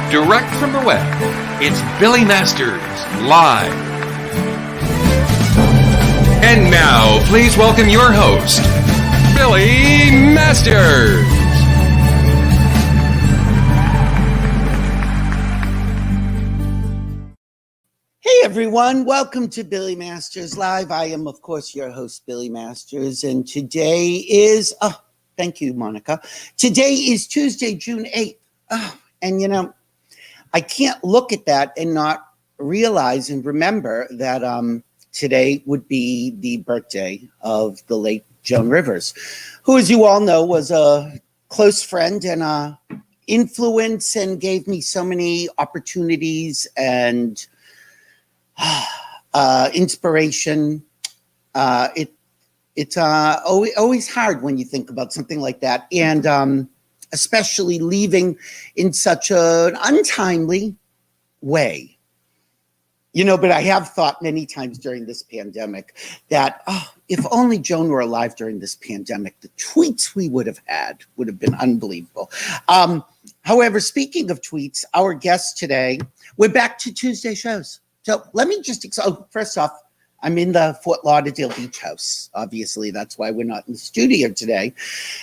direct from the web, it's Billy Masters Live. And now, please welcome your host, Billy Masters. Hey everyone, welcome to Billy Masters Live. I am, of course, your host, Billy Masters, and today is, thank you, Monica. Today is Tuesday, June 8th. And you know, I can't look at that and not realize and remember that today would be the birthday of the late Joan Rivers, who, as you all know, was a close friend and influence and gave me so many opportunities and inspiration. It's always hard when you think about something like that, and especially leaving in such an untimely way. You know, but I have thought many times during this pandemic that if only Joan were alive during this pandemic, the tweets we would have had would have been unbelievable. However, speaking of tweets, our guest today, we're back to Tuesday shows. So let me just, first off, I'm in the Fort Lauderdale Beach House. Obviously, that's why we're not in the studio today,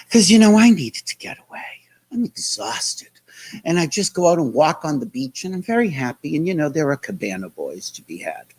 because, you know, I needed to get away. I'm exhausted. And I just go out and walk on the beach, and I'm very happy. And, you know, there are cabana boys to be had.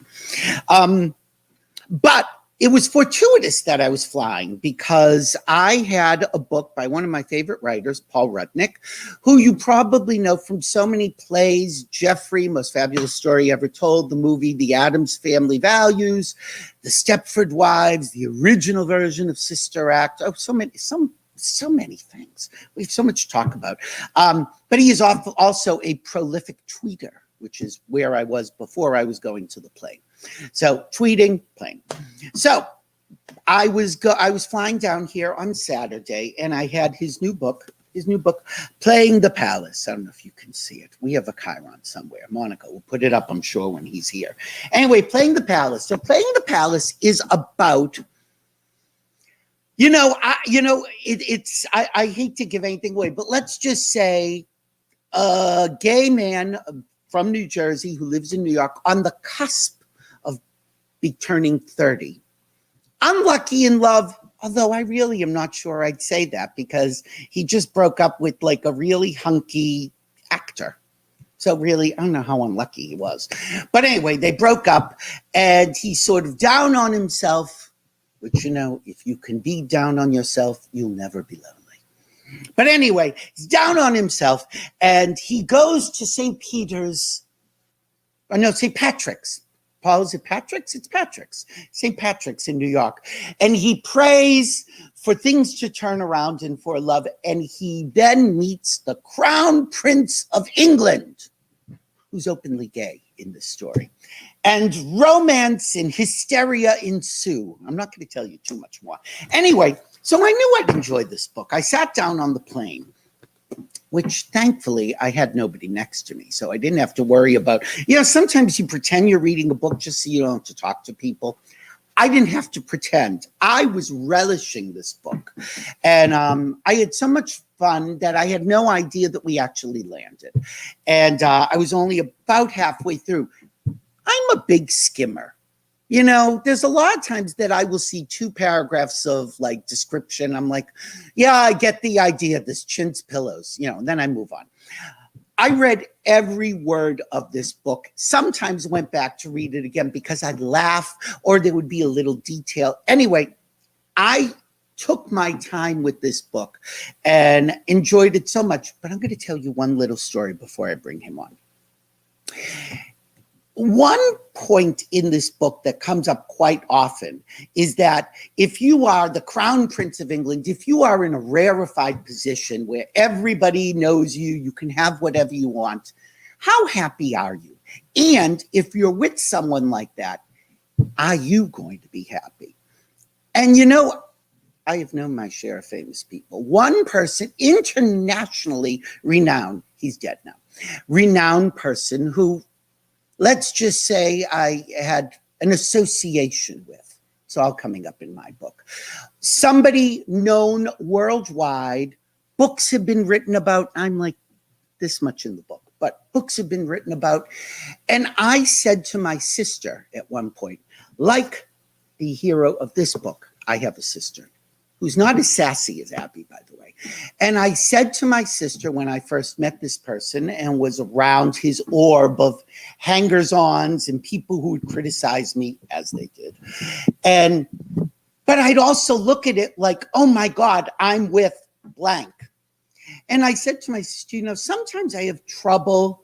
But it was fortuitous that I was flying because I had a book by one of my favorite writers, Paul Rudnick, who you probably know from so many plays, Jeffrey, Most Fabulous Story Ever Told, the movie, The Addams Family Values, The Stepford Wives, the original version of Sister Act. Oh, so many things. We have so much to talk about. But he is also a prolific tweeter, which is where I was before I was going to the play. So tweeting, playing. So I was flying down here on Saturday, and I had his new book, Playing the Palace. I don't know if you can see it. We have a chyron somewhere. Monica will put it up, I'm sure, when he's here. Anyway, Playing the Palace. So Playing the Palace is about, I hate to give anything away, but let's just say a gay man from New Jersey who lives in New York on the cusp of turning 30. Unlucky in love, although I really am not sure I'd say that because he just broke up with like a really hunky actor. So really, I don't know how unlucky he was. But anyway, they broke up and he's sort of down on himself, which, you know, if you can be down on yourself, you'll never be lonely. But anyway, he's down on himself and he goes to St. Patrick's. Paul, is it Patrick's? It's Patrick's. St. Patrick's in New York. And he prays for things to turn around and for love. And he then meets the Crown Prince of England, who's openly gay in this story. And romance and hysteria ensue. I'm not going to tell you too much more. Anyway, so I knew I'd enjoy this book. I sat down on the plane, which thankfully I had nobody next to me. So I didn't have to worry about, sometimes you pretend you're reading a book just so you don't have to talk to people. I didn't have to pretend. I was relishing this book. And I had so much fun that I had no idea that we actually landed. And I was only about halfway through. I'm a big skimmer. You know, there's a lot of times that I will see 2 paragraphs of like description. I'm like, yeah, I get the idea. This chintz pillows, and then I move on. I read every word of this book, sometimes went back to read it again because I'd laugh or there would be a little detail. Anyway, I took my time with this book and enjoyed it so much. But I'm going to tell you one little story before I bring him on. One point in this book that comes up quite often is that if you are the Crown Prince of England, if you are in a rarefied position where everybody knows you, you can have whatever you want, how happy are you? And if you're with someone like that, are you going to be happy? And I have known my share of famous people. One person, internationally renowned, he's dead now, renowned person who, let's just say I had an association with. It's all coming up in my book. Somebody known worldwide. Books have been written about. I'm like this much in the book. but books have been written about. And I said to my sister at one point, like the hero of this book, I have a sister who's not as sassy as Abby, by the way. And I said to my sister when I first met this person and was around his orb of hangers-ons and people who would criticize me, as they did. But I'd also look at it like, oh my God, I'm with blank. And I said to my sister, sometimes I have trouble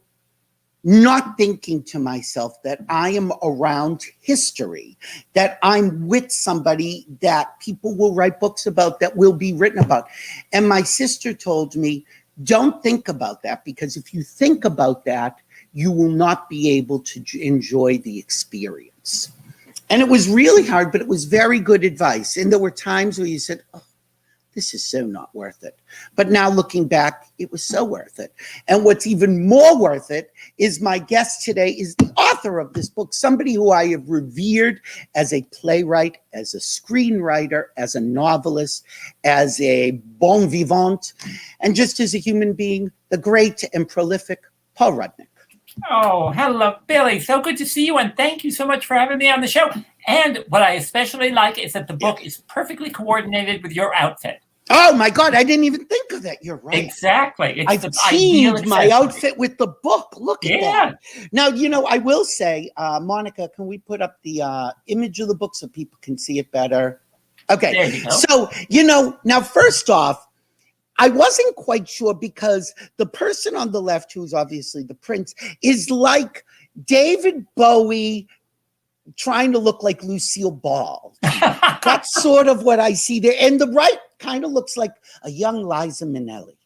not thinking to myself that I am around history, that I'm with somebody that people will write books about, that will be written about. And my sister told me, don't think about that, because if you think about that, you will not be able to enjoy the experience. And it was really hard, but it was very good advice. And there were times where you said, oh, this is so not worth it. But now looking back, it was so worth it. And what's even more worth it is my guest today is the author of this book, somebody who I have revered as a playwright, as a screenwriter, as a novelist, as a bon vivant, and just as a human being, the great and prolific Paul Rudnick. Oh, hello, Billy. So good to see you, and thank you so much for having me on the show. And what I especially like is that the book is perfectly coordinated with your outfit. Oh my God, I didn't even think of that. You're right. Exactly. I've teamed my outfit with the book. Look at that. Now, I will say, Monica, can we put up the image of the book so people can see it better? Okay. There you go. So, now first off, I wasn't quite sure because the person on the left, who's obviously the prince, is like David Bowie trying to look like Lucille Ball. That's sort of what I see there. And the right kind of looks like a young Liza Minnelli.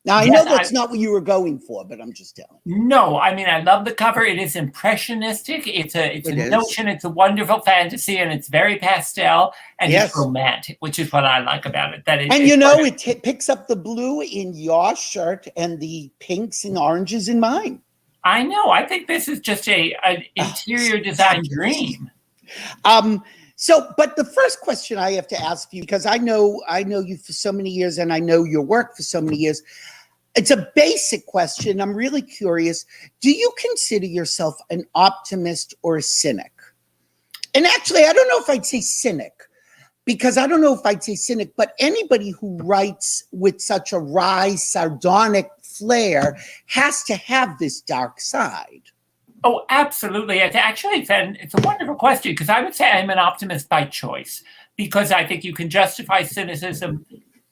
Now, I know that's not what you were going for, but I'm just telling you. No, I mean, I love the cover. It is impressionistic. It's a notion. It's a wonderful fantasy, and it's very pastel, and it's romantic, which is what I like about it. It picks up the blue in your shirt and the pinks and oranges in mine. I know. I think this is just an interior design dream. But the first question I have to ask you, because I know you for so many years and I know your work for so many years, it's a basic question. I'm really curious. Do you consider yourself an optimist or a cynic? And actually, I don't know if I'd say cynic, because I don't know if I'd say cynic, but anybody who writes with such a wry, sardonic flair has to have this dark side. Oh, absolutely. Actually, it's a wonderful question, because I would say I'm an optimist by choice, because I think you can justify cynicism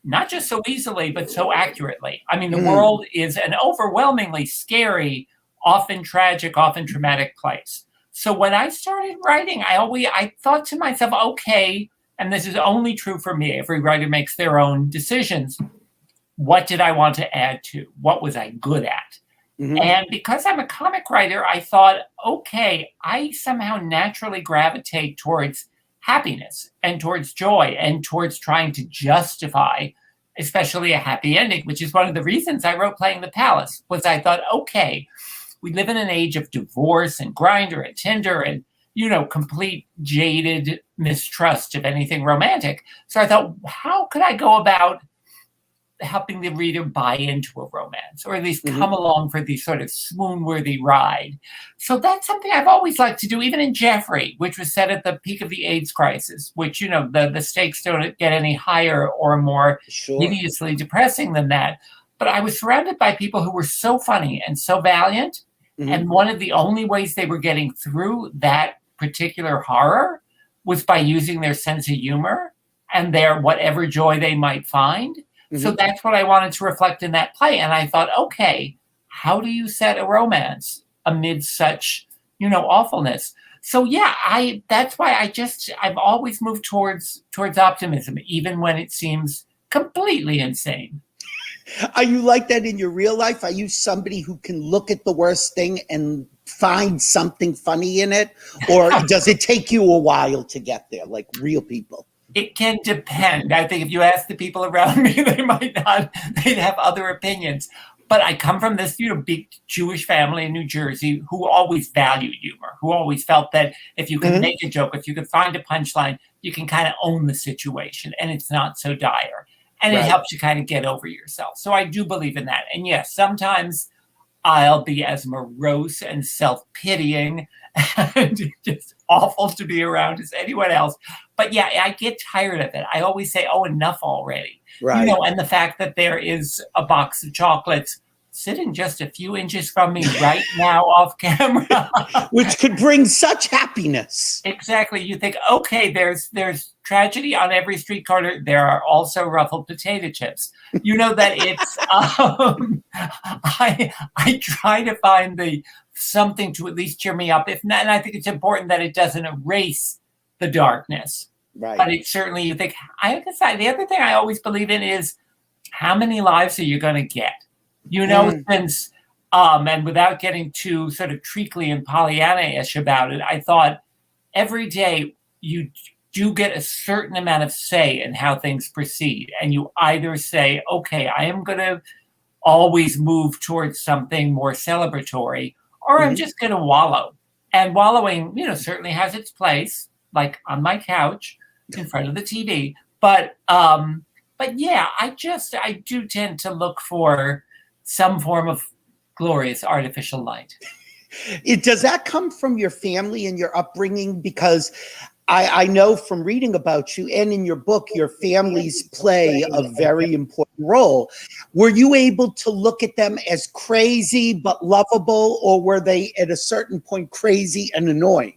not just so easily, but so accurately. I mean, the world is an overwhelmingly scary, often tragic, often traumatic place. So when I started writing, I thought to myself, okay, and this is only true for me, every writer makes their own decisions. What did I want to add to? What was I good at? And because I'm a comic writer, I thought, okay, I somehow naturally gravitate towards happiness and towards joy and towards trying to justify, especially a happy ending, which is one of the reasons I wrote Playing the Palace, was I thought, okay, we live in an age of divorce and Grindr and Tinder and, complete jaded mistrust of anything romantic. So I thought, how could I go about helping the reader buy into a romance, or at least come along for the sort of swoon-worthy ride? So that's something I've always liked to do, even in Jeffrey, which was set at the peak of the AIDS crisis, which, the stakes don't get any higher or more hideously depressing than that. But I was surrounded by people who were so funny and so valiant, and one of the only ways they were getting through that particular horror was by using their sense of humor and their whatever joy they might find. So that's what I wanted to reflect in that play. And I thought, okay, how do you set a romance amid such, awfulness? So that's why I've always moved towards optimism, even when it seems completely insane. Are you like that in your real life? Are you somebody who can look at the worst thing and find something funny in it? Or does it take you a while to get there, like real people? It can depend. I think if you ask the people around me, they'd have other opinions. But I come from this, big Jewish family in New Jersey who always valued humor, who always felt that if you can make a joke, if you can find a punchline, you can kind of own the situation and it's not so dire. and it Right. helps you kind of get over yourself. So I do believe in that. And yes, sometimes I'll be as morose and self-pitying and just awful to be around as anyone else. But yeah, I get tired of it. I always say, oh, enough already. Right. You know, and the fact that there is a box of chocolates sitting just a few inches from me right now off camera. Which could bring such happiness. Exactly. You think, okay, there's tragedy on every street corner. There are also ruffled potato chips. You know that it's I try to find the something to at least cheer me up. If not, and I think it's important that it doesn't erase the darkness. Right. But it certainly, you think, I decide. The other thing I always believe in is how many lives are you going to get? You know, since, and without getting too sort of treacly and Pollyanna-ish about it, I thought every day you do get a certain amount of say in how things proceed. And you either say, okay, I am going to always move towards something more celebratory, or I'm just going to wallow. And wallowing, you know, certainly has its place, like on my couch in front of the TV. But yeah, I do tend to look for some form of glorious artificial light. Does that come from your family and your upbringing? Because I know from reading about you and in your book, your families play a very important role. Were you able to look at them as crazy but lovable, or were they at a certain point crazy and annoying?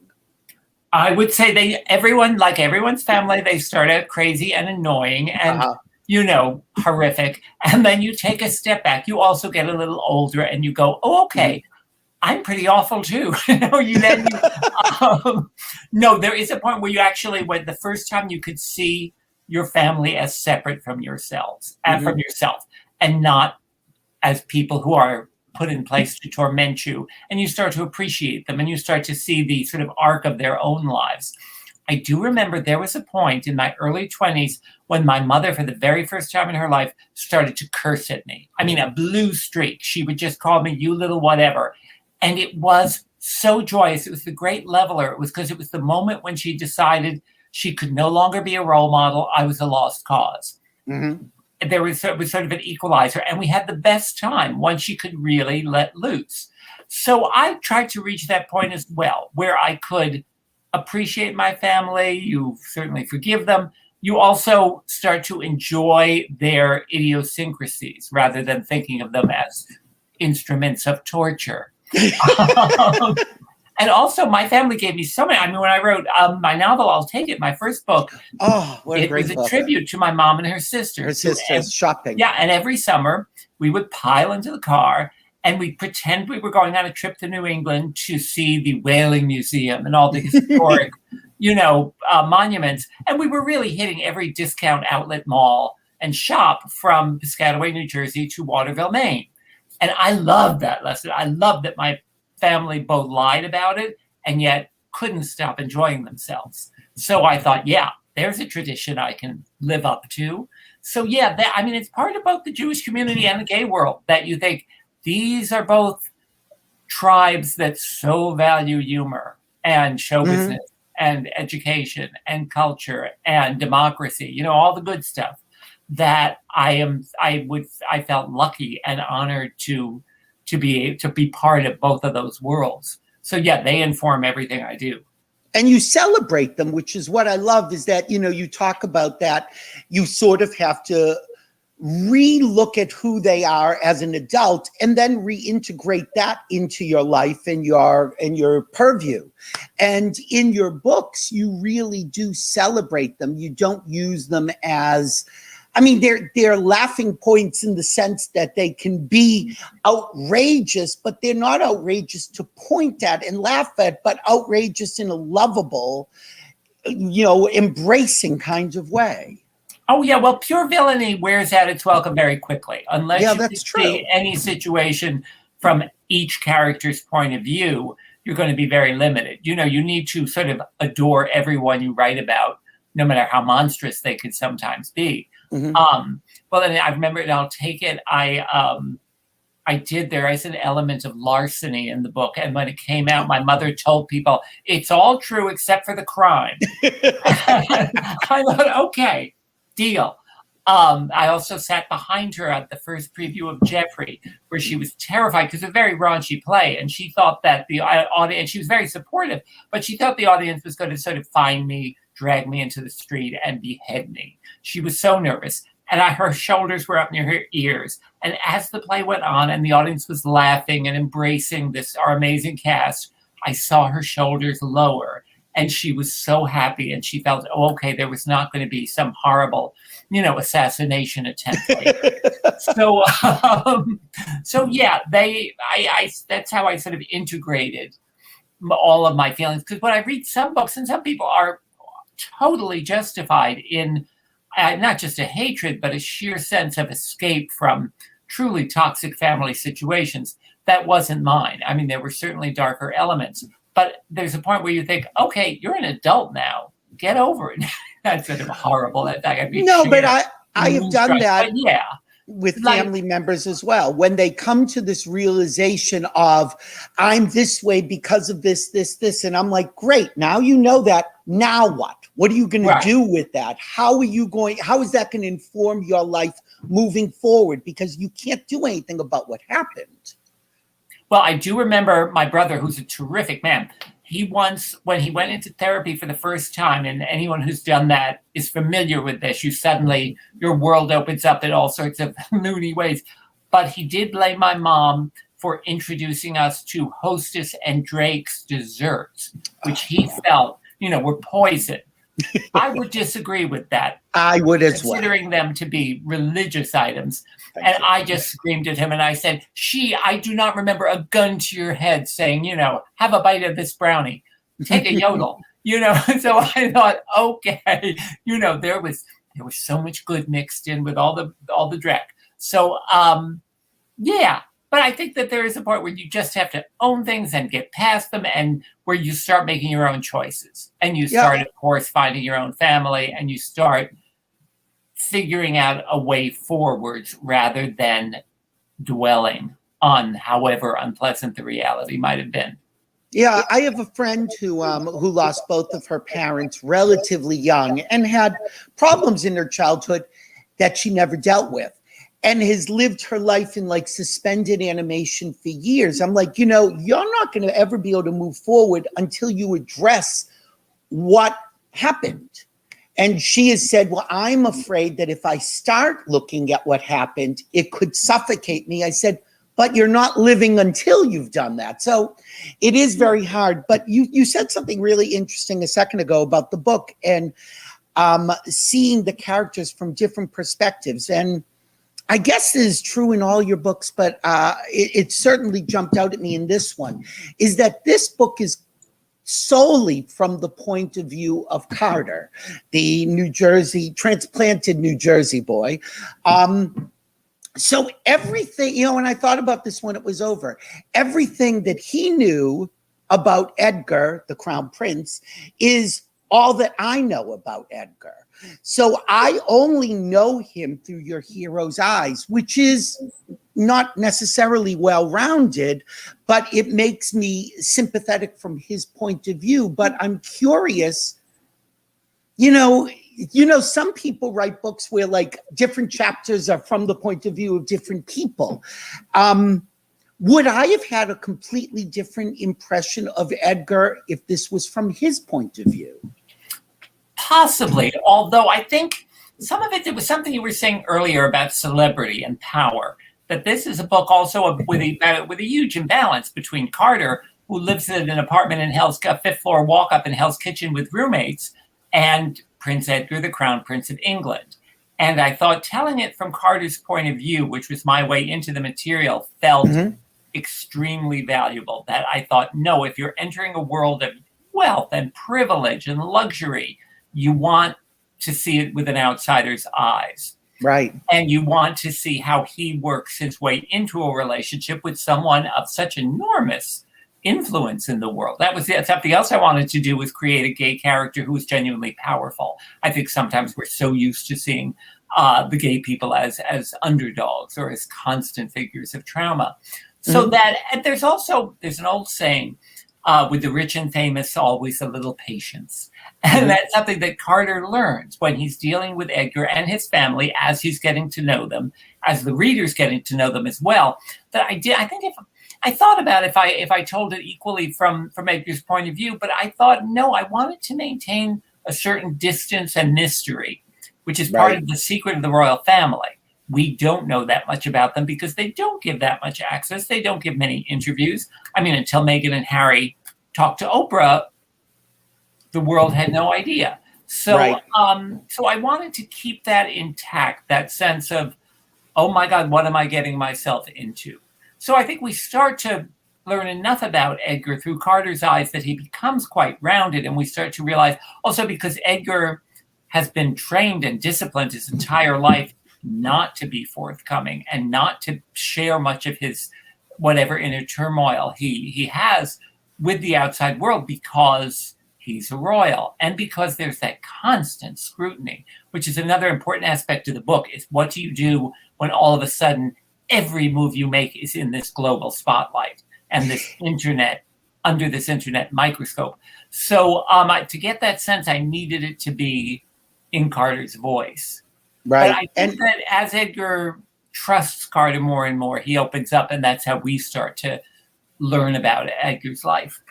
I would say everyone's family, they start out crazy and annoying and you know, horrific. And then you take a step back. You also get a little older and you go, oh, okay, I'm pretty awful too. You know, no, there is a point where you actually, when the first time you could see your family as separate from yourselves and from yourself, and not as people who are put in place to torment you. And you start to appreciate them and you start to see the sort of arc of their own lives. I do remember there was a point in my early 20s when my mother, for the very first time in her life, started to curse at me. I mean, a blue streak. She would just call me, you little whatever. And it was so joyous. It was the great leveler. It was because it was the moment when she decided she could no longer be a role model. I was a lost cause. It was sort of an equalizer. And we had the best time once she could really let loose. So I tried to reach that point as well, where I could appreciate my family. You certainly forgive them. You also start to enjoy their idiosyncrasies rather than thinking of them as instruments of torture. And also, my family gave me so many. I mean, when I wrote my novel, I'll Take It, my first book, what a great it was book. a tribute to my mom and her sisters. Her sisters shopping. Yeah, and every summer, we would pile into the car and we'd pretend we were going on a trip to New England to see the Whaling Museum and all the historic, you know, monuments. And we were really hitting every discount outlet mall and shop from Piscataway, New Jersey to Waterville, Maine. And I loved that lesson. I loved that my family both lied about it and yet couldn't stop enjoying themselves. So I thought, yeah, there's a tradition I can live up to. So yeah, it's part of both the Jewish community and the gay world that you think, these are both tribes that so value humor and show business and education and culture and democracy, you know, all the good stuff, that I felt lucky and honored to be part of both of those worlds. So yeah, they inform everything I do. And you celebrate them, which is what I love, is that, you know, you talk about that. You sort of have to re-look at who they are as an adult and then reintegrate that into your life and your purview. And in your books, you really do celebrate them. You don't use them as, I mean, they're laughing points in the sense that they can be outrageous, but they're not outrageous to point at and laugh at, but outrageous in a lovable, you know, embracing kind of way. Oh, yeah. Well, pure villainy wears out its welcome very quickly. Unless you can true. see any situation from each character's point of view, you're going to be very limited. You know, you need to sort of adore everyone you write about, no matter how monstrous they could sometimes be. Well, then I remember, and I'll Take It, there is an element of larceny in the book. And when it came out, my mother told people, it's all true except for the crime. I thought, okay, deal. I also sat behind her at the first preview of Jeffrey, where she was terrified because it's a very raunchy play, and she thought that the audience, she was very supportive, but she thought the audience was going to sort of find me, drag me into the street, and behead me. She was so nervous, and her shoulders were up near her ears. And as the play went on, and the audience was laughing and embracing our amazing cast, I saw her shoulders lower. And she was so happy, and she felt, oh, okay, there was not going to be some horrible, assassination attempt later. So yeah, that's how I sort of integrated all of my feelings. Because when I read some books, and some people are totally justified in not just a hatred, but a sheer sense of escape from truly toxic family situations. That wasn't mine. I mean, there were certainly darker elements. But there's a point where you think, okay, you're an adult now. Get over it. That's sort of horrible. But I have done that with Like, family members as well. When they come to this realization of, I'm this way because of this, and I'm like, great, now you know that. Now what? What are you going to do with that? How is that going to inform your life moving forward? Because you can't do anything about what happened. Well, I do remember my brother, who's a terrific man. He once, when he went into therapy for the first time, and anyone who's done that is familiar with this, your world opens up in all sorts of loony ways. But he did blame my mom for introducing us to Hostess and Drake's desserts, which he felt, were poison. I would disagree with that. I would as well. Considering them to be religious items. I just screamed at him and I said, I do not remember a gun to your head saying, have a bite of this brownie, take a yodel, So I thought, okay, there was so much good mixed in with all the dreck. So, but I think that there is a point where you just have to own things and get past them, and where you start making your own choices, and you start, of course, finding your own family, and you start figuring out a way forwards rather than dwelling on however unpleasant the reality might have been. Yeah, I have a friend who lost both of her parents relatively young and had problems in her childhood that she never dealt with, and has lived her life in like suspended animation for years. I'm like, you're not going to ever be able to move forward until you address what happened. And she has said, well, I'm afraid that if I start looking at what happened, it could suffocate me. I said, but you're not living until you've done that. So it is very hard. But you said something really interesting a second ago about the book and seeing the characters from different perspectives. And I guess this is true in all your books, but it certainly jumped out at me in this one, is that this book is solely from the point of view of Carter, the transplanted New Jersey boy. So everything, and I thought about this when it was over, everything that he knew about Edgar, the Crown Prince, is all that I know about Edgar. So I only know him through your hero's eyes, which is not necessarily well-rounded, but it makes me sympathetic from his point of view. But I'm curious, some people write books where like different chapters are from the point of view of different people. Would I have had a completely different impression of Edgar if this was from his point of view? Possibly, although I think some of it was something you were saying earlier about celebrity and power, that this is a book also with a huge imbalance between Carter, who lives in an apartment in Hell's fifth floor walk-up in Hell's Kitchen with roommates, and Prince Edgar, the Crown Prince of England. And I thought telling it from Carter's point of view, which was my way into the material, felt extremely valuable. That I thought, no, if you're entering a world of wealth and privilege and luxury, you want to see it with an outsider's eyes. Right. And you want to see how he works his way into a relationship with someone of such enormous influence in the world. That was something else I wanted to do, was create a gay character who was genuinely powerful. I think sometimes we're so used to seeing the gay people as underdogs or as constant figures of trauma. So that, and there's an old saying, with the rich and famous, always a little patience. And that's something that Carter learns when he's dealing with Edgar and his family as he's getting to know them, as the reader's getting to know them as well. That I think if I thought about if I told it equally from Edgar's point of view, but I thought, no, I wanted to maintain a certain distance and mystery, which is part of the secret of the royal family. We don't know that much about them because they don't give that much access. They don't give many interviews. I mean, until Meghan and Harry talked to Oprah, the world had no idea. So, so I wanted to keep that intact, that sense of, oh my God, what am I getting myself into? So I think we start to learn enough about Edgar through Carter's eyes that he becomes quite rounded, and we start to realize also because Edgar has been trained and disciplined his entire life not to be forthcoming and not to share much of his whatever inner turmoil he has with the outside world because he's a royal and because there's that constant scrutiny, which is another important aspect of the book, is what do you do when all of a sudden every move you make is in this global spotlight and this internet, under this internet microscope. So to get that sense, I needed it to be in Carter's voice. Right. But I think that as Edgar trusts Carter more and more, he opens up, and that's how we start to learn about Edgar's life.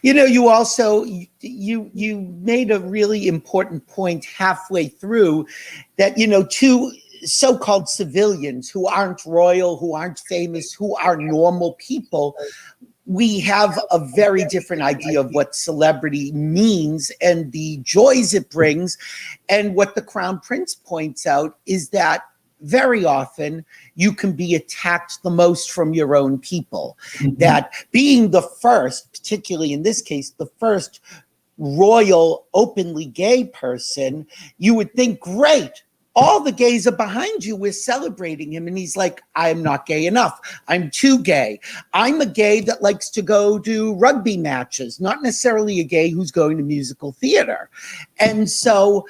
You know, you also, you made a really important point halfway through that, you know, two so-called civilians who aren't royal, who aren't famous, who are normal people, we have a very different idea of what celebrity means and the joys it brings. And what the Crown Prince points out is that very often you can be attacked the most from your own people. That being the first, particularly in this case, the first royal openly gay person, you would think, great, all the gays are behind you, we're celebrating him. And he's like, I'm not gay enough. I'm too gay. I'm a gay that likes to go to rugby matches, not necessarily a gay who's going to musical theater. And so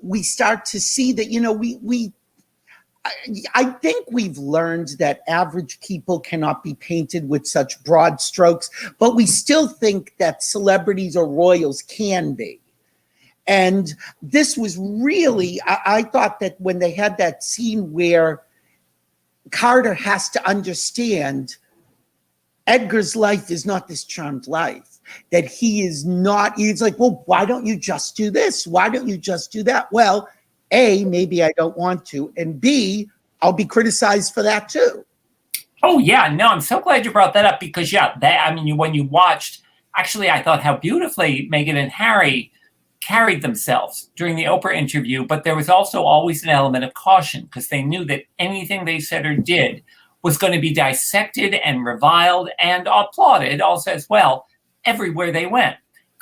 we start to see that, you know, I think we've learned that average people cannot be painted with such broad strokes, but we still think that celebrities or royals can be. And this was really, I thought that when they had that scene where Carter has to understand Edgar's life is not this charmed life, that he is not, he's like, well, why don't you just do this? Why don't you just do that? Well, A, maybe I don't want to, and B, I'll be criticized for that too. Oh yeah, no, I'm so glad you brought that up because I mean, when you watched, actually, I thought how beautifully Meghan and Harry carried themselves during the Oprah interview, but there was also always an element of caution because they knew that anything they said or did was going to be dissected and reviled and applauded also as well everywhere they went.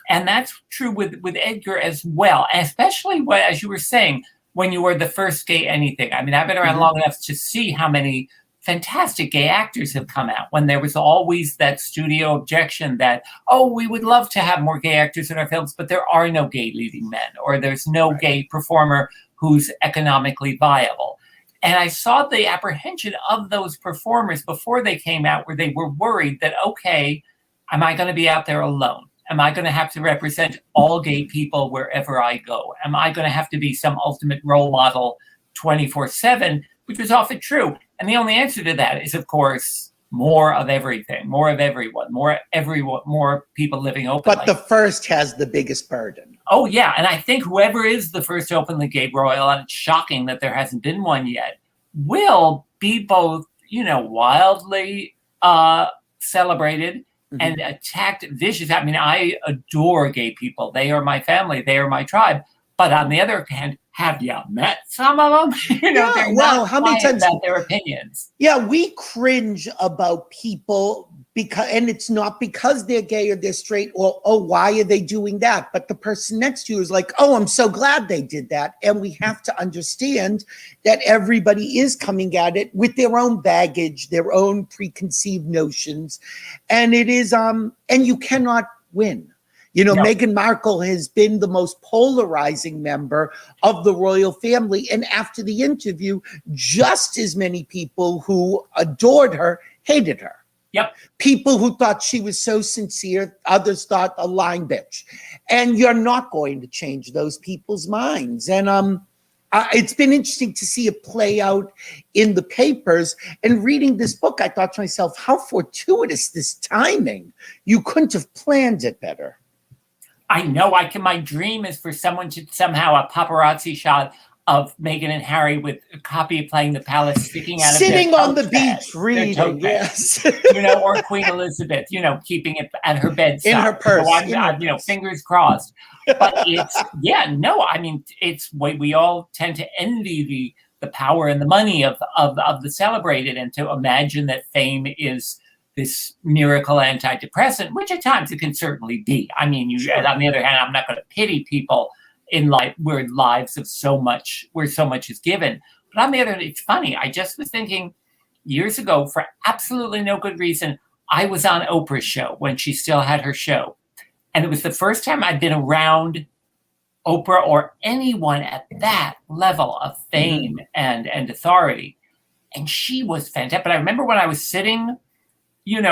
And that's true with Edgar as well, especially as you were saying, when you were the first gay anything. I mean, I've been around long enough to see how many fantastic gay actors have come out when there was always that studio objection that, oh, we would love to have more gay actors in our films, but there are no gay leading men, or there's no gay performer who's economically viable. And I saw the apprehension of those performers before they came out, where they were worried that, okay, am I going to be out there alone? Am I going to have to represent all gay people wherever I go? Am I going to have to be some ultimate role model 24/7, which was often true. And the only answer to that is, of course, more of everything, more of everyone, more people living openly. But the first has the biggest burden. Oh, yeah. And I think whoever is the first openly gay royal, and it's shocking that there hasn't been one yet, will be both, you know, wildly celebrated and attacked viciously. I mean, I adore gay people. They are my family. They are my tribe. But on the other hand, have you met some of them? You know, they're not how many times about their opinions. Yeah, we cringe about people because, and it's not because they're gay or they're straight or, oh, why are they doing that? But the person next to you is like, oh, I'm so glad they did that. And we have to understand that everybody is coming at it with their own baggage, their own preconceived notions. And it is, and you cannot win. You know, Meghan Markle has been the most polarizing member of the royal family. And after the interview, just as many people who adored her hated her. Yep. People who thought she was so sincere, others thought a lying bitch. And you're not going to change those people's minds. And it's been interesting to see it play out in the papers. And reading this book, I thought to myself, how fortuitous this timing. You couldn't have planned it better. I know. My dream is for someone to somehow a paparazzi shot of Meghan and Harry with a copy of Playing the Palace sticking out sitting of on the beach reading, yes. Or Queen Elizabeth, keeping it at her bedside. In her purse. So fingers crossed. But it's we all tend to envy the power and the money of the celebrated, and to imagine that fame is this miracle antidepressant, which at times it can certainly be. On the other hand, I'm not going to pity people in life where so much is given. But on the other hand, it's funny. I just was thinking years ago, for absolutely no good reason, I was on Oprah's show when she still had her show. And it was the first time I'd been around Oprah or anyone at that level of fame and authority. And she was fantastic. But I remember when I was sitting, on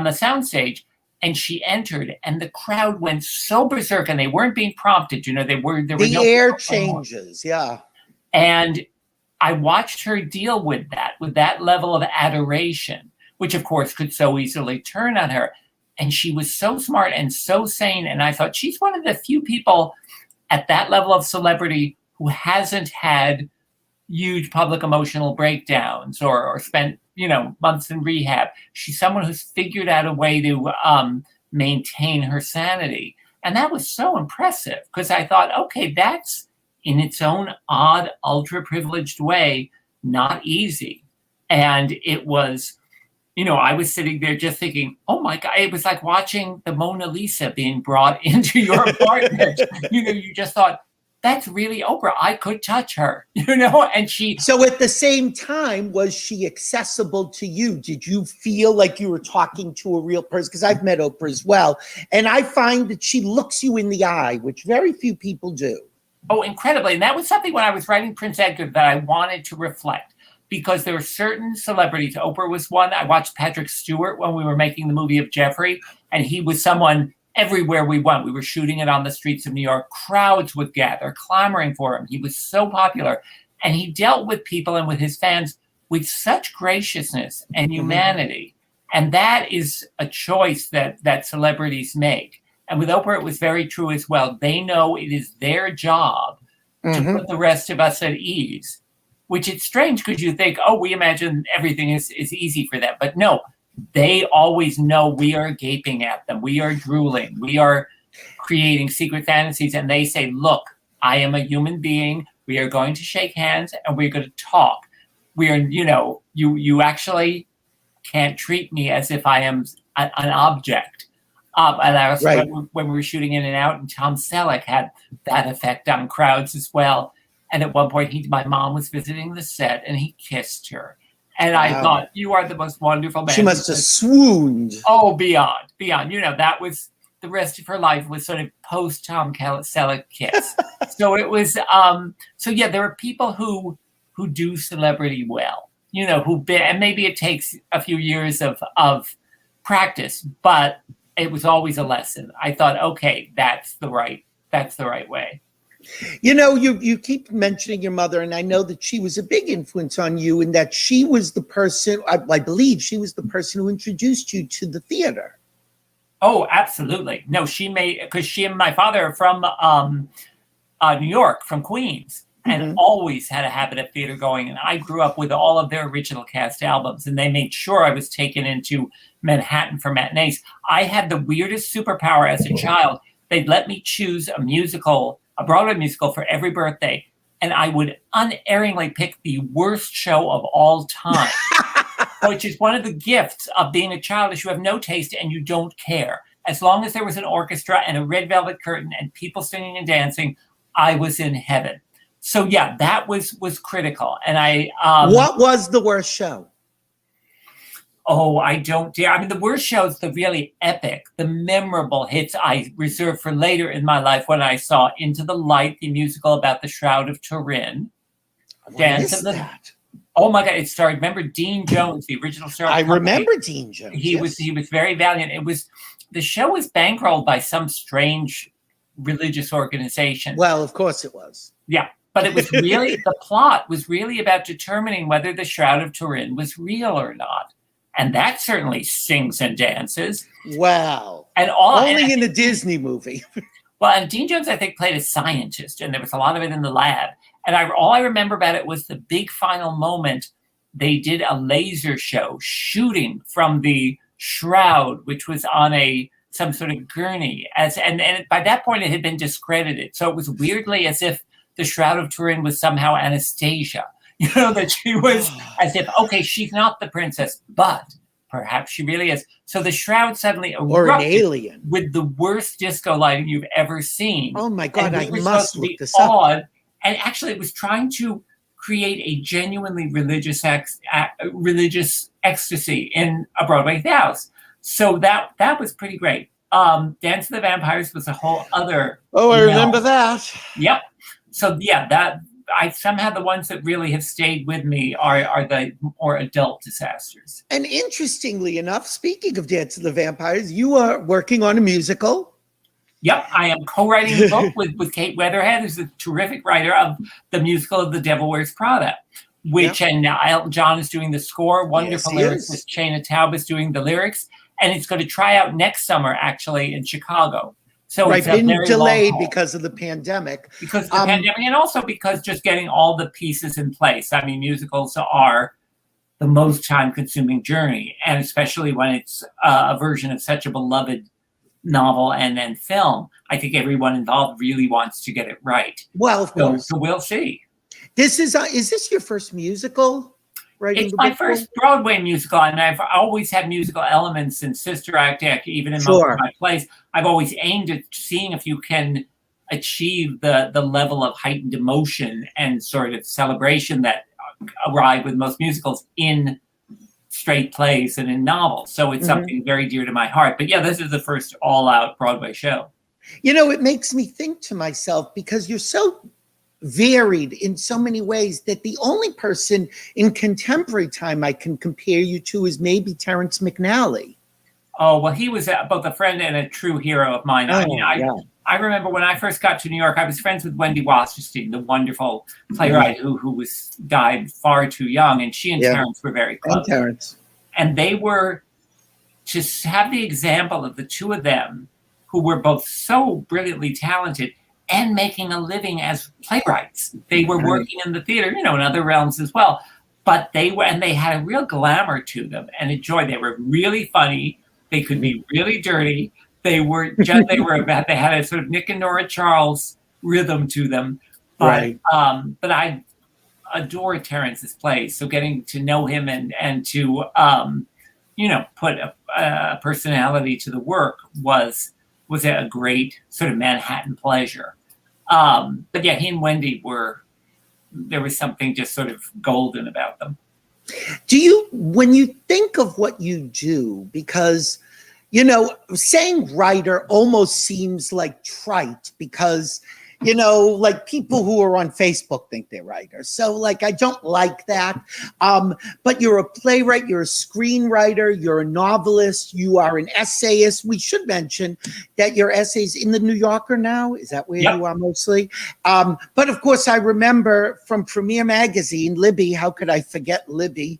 the soundstage, and she entered, and the crowd went so berserk, and they weren't being prompted. There were the no air changes, yeah. And I watched her deal with that level of adoration, which of course could so easily turn on her. And she was so smart and so sane. And I thought, she's one of the few people at that level of celebrity who hasn't had huge public emotional breakdowns or spent months in rehab. She's someone who's figured out a way to maintain her sanity. And that was so impressive, because I thought, okay, that's in its own odd, ultra privileged way, not easy. And it was, I was sitting there just thinking, oh my God, it was like watching the Mona Lisa being brought into your apartment. You just thought, that's really Oprah. I could touch her, and she. So at the same time, was she accessible to you? Did you feel like you were talking to a real person? Because I've met Oprah as well. And I find that she looks you in the eye, which very few people do. Oh, incredibly. And that was something when I was writing Prince Edgar that I wanted to reflect, because there were certain celebrities. Oprah was one. I watched Patrick Stewart when we were making the movie of Jeffrey, and he was someone. Everywhere we went, we were shooting it on the streets of New York. Crowds would gather, clamoring for him. He was so popular. And he dealt with people and with his fans with such graciousness and humanity. And that is a choice that celebrities make. And with Oprah, it was very true as well. They know it is their job to put the rest of us at ease, which is strange, because you think, we imagine everything is easy for them. But no. They always know we are gaping at them. We are drooling. We are creating secret fantasies. And they say, look, I am a human being. We are going to shake hands and we're going to talk. We are, you actually can't treat me as if I am an object. And I was when we were shooting In and Out, and Tom Selleck had that effect on crowds as well. And at one point, my mom was visiting the set and he kissed her. And I thought, you are the most wonderful man. She must have swooned. Oh, beyond. That was, the rest of her life was sort of post Tom Selleck kiss. So it was, there are people who do celebrity well, and maybe it takes a few years of practice, but it was always a lesson. I thought, okay, that's the right way. You keep mentioning your mother, and I know that she was a big influence on you, and that she was the person, I believe she was the person who introduced you to the theater. Oh, absolutely. No, because she and my father are from New York, from Queens, and always had a habit of theater going. And I grew up with all of their original cast albums, and they made sure I was taken into Manhattan for matinees. I had the weirdest superpower as a child. They'd let me choose a Broadway musical for every birthday, and I would unerringly pick the worst show of all time, which is one of the gifts of being a child, is you have no taste and you don't care. As long as there was an orchestra and a red velvet curtain and people singing and dancing, I was in heaven. So yeah, that was critical. And what was the worst show? Oh, I don't dare. The worst shows, the really epic, the memorable hits I reserved for later in my life, when I saw Into the Light, the musical about the Shroud of Turin. What is that? Oh my God! It starred. Remember Dean Jones, the original star? I remember Dean Jones. He was very valiant. The show was bankrolled by some strange religious organization. Well, of course it was. Yeah, but it was really the plot was really about determining whether the Shroud of Turin was real or not, and that certainly sings and dances. Wow! And only in a Disney movie. Well, and Dean Jones, I think, played a scientist, and there was a lot of it in the lab. And all I remember about it was the big final moment. They did a laser show shooting from the shroud, which was on some sort of gurney. And by that point, it had been discredited. So it was weirdly as if the Shroud of Turin was somehow Anastasia. You know, that she was as if, okay, she's not the princess, but perhaps she really is. So the shroud suddenly erupted or an alien with the worst disco lighting you've ever seen. Oh my God, I must look this up. And actually, it was trying to create a genuinely religious ecstasy in a Broadway house. So that was pretty great. Dance of the Vampires was a whole other. Oh, I remember that. Yep. So yeah, somehow the ones that really have stayed with me are the more adult disasters. And interestingly enough, speaking of Dance of the Vampires, you are working on a musical. Yep, I am co-writing the book with Kate Weatherhead, who's a terrific writer of the musical of The Devil Wears Prada, and now Elton John is doing the score, wonderful lyricist Shana Taub is doing the lyrics, and it's going to try out next summer, actually, in Chicago. So it's been delayed because of the pandemic. Because of the pandemic, and also because just getting all the pieces in place. I mean, musicals are the most time-consuming journey, and especially when it's a version of such a beloved novel and then film. I think everyone involved really wants to get it right. Well, of course. So we'll see. Is this your first musical? It's my first Broadway musical, and I've always had musical elements in Sister Act, even in most of my plays. I've always aimed at seeing if you can achieve the level of heightened emotion and sort of celebration that arrive with most musicals in straight plays and in novels. So it's something very dear to my heart. But yeah, this is the first all-out Broadway show. You know, it makes me think to myself, because you're so varied in so many ways, that the only person in contemporary time I can compare you to is maybe Terrence McNally. Oh, well, he was both a friend and a true hero of mine. I remember when I first got to New York, I was friends with Wendy Wasserstein, the wonderful playwright who died far too young, and she and Terrence were very close. And they were to have the example of the two of them, who were both so brilliantly talented and making a living as playwrights. They were working in the theater, in other realms as well. But they had a real glamour to them and a joy. They were really funny. They could be really dirty. They had a sort of Nick and Nora Charles rhythm to them. But I adore Terrence's plays. So getting to know him and to put a personality to the work was a great sort of Manhattan pleasure. But yeah, he and Wendy there was something just sort of golden about them. When you think of what you do, because saying writer almost seems like trite, because like people who are on Facebook think they're writers. So like, I don't like that. But you're a playwright, you're a screenwriter, you're a novelist, you are an essayist. We should mention that your essays in the New Yorker now. Is that where you are mostly? But of course, I remember from Premiere Magazine, Libby, how could I forget Libby?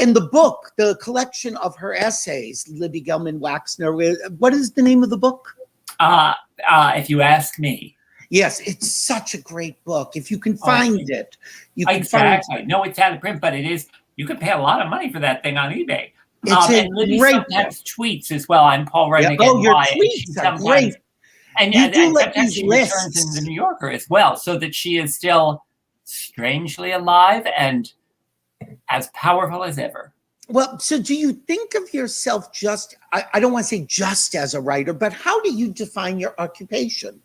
In the book, the collection of her essays, Libby Gelman Waxner. What is the name of the book? If you ask me. Yes, it's such a great book. If you can find it, you can find it. No, it's out of print, but it is. You could pay a lot of money for that thing on eBay. It's and Libby sometimes tweets as well. I'm Paul Rudnick. Oh, your tweets are great. And sometimes she returns in the New Yorker as well, so that she is still strangely alive and as powerful as ever. Well, so do you think of yourself I don't want to say just as a writer, but how do you define your occupation?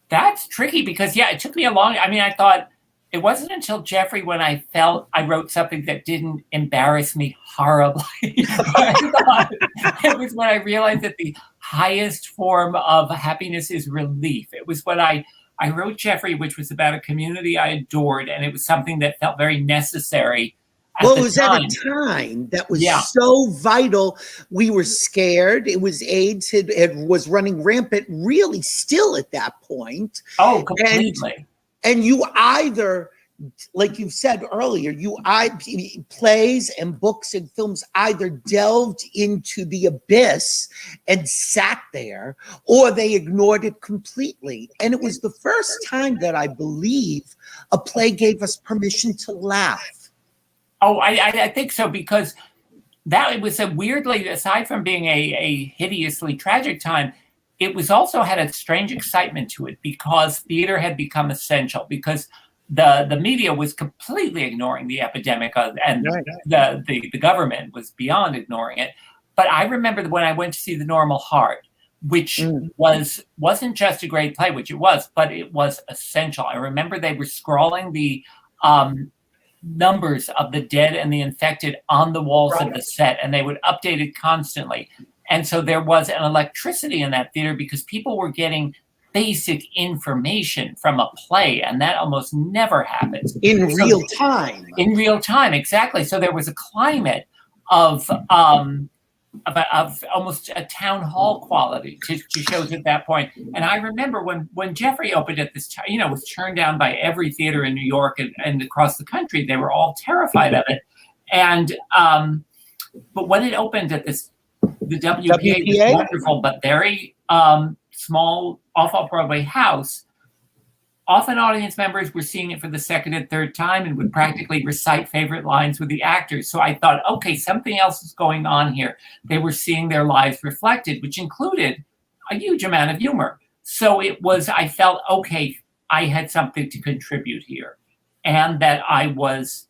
That's tricky because, it took me I thought it wasn't until Jeffrey when I felt I wrote something that didn't embarrass me horribly. It was when I realized that the highest form of happiness is relief. It was when I I wrote Jeffrey, which was about a community I adored, and it was something that felt very necessary at Well, the it was time. at a time that was Yeah. so vital. We were scared. It was AIDS. It was running rampant, really still at that point. Oh, completely. And you either, like you said earlier, plays and books and films either delved into the abyss and sat there, or they ignored it completely. And it was the first time that I believe a play gave us permission to laugh. Oh, I think so, because that was a weirdly, aside from being a hideously tragic time, it was also had a strange excitement to it, because theater had become essential, because the media was completely ignoring the epidemic, and the government was beyond ignoring it. But I remember when I went to see The Normal Heart, which wasn't just a great play, which it was, but it was essential. I remember they were scrawling the numbers of the dead and the infected on the walls of the set, and they would update it constantly. And so there was an electricity in that theater, because people were getting basic information from a play, and that almost never happens. In real time. In real time, exactly. So there was a climate of almost a town hall quality to shows at that point. And I remember when Jeffrey opened at this time, it was turned down by every theater in New York and across the country. They were all terrified of it. And but when it opened at the WPA, this wonderful but very small off-Broadway house, often audience members were seeing it for the second and third time and would practically recite favorite lines with the actors. So I thought, okay, something else is going on here. They were seeing their lives reflected, which included a huge amount of humor. So I felt, okay, I had something to contribute here, and that I was,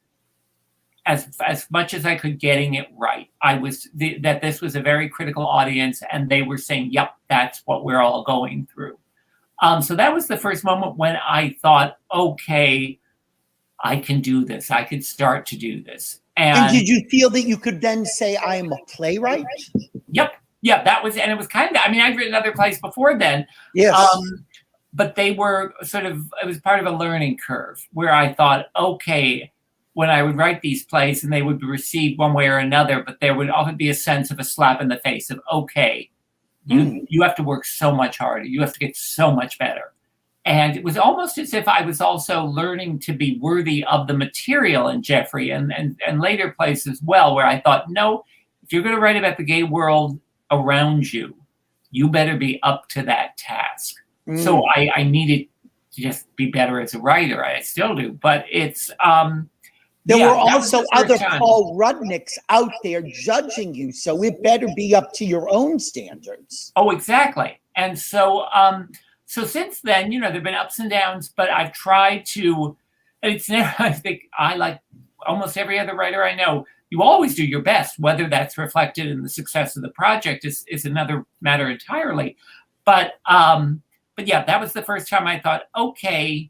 as much as I could, getting it right. That this was a very critical audience, and they were saying, yep, that's what we're all going through. So that was the first moment when I thought, okay, I can do this. I could start to do this. And did you feel that you could then say, I am a playwright? Yep. Yeah, that was, and it was kind of, I'd written other plays before then. Yes. But they were it was part of a learning curve where I thought, okay, when I would write these plays and they would be received one way or another, but there would often be a sense of a slap in the face of, okay, you have to work so much harder. You have to get so much better. And it was almost as if I was also learning to be worthy of the material in Jeffrey and later plays as well, where I thought, no, if you're going to write about the gay world around you, you better be up to that task. So I needed to just be better as a writer. I still do, but it's... There were also other Paul Rudnicks out there judging you, so it better be up to your own standards. Oh, exactly. And so since then, there have been ups and downs, but I've tried to, and it's never, I think I, like almost every other writer I know, you always do your best. Whether that's reflected in the success of the project is another matter entirely. But yeah, that was the first time I thought, okay,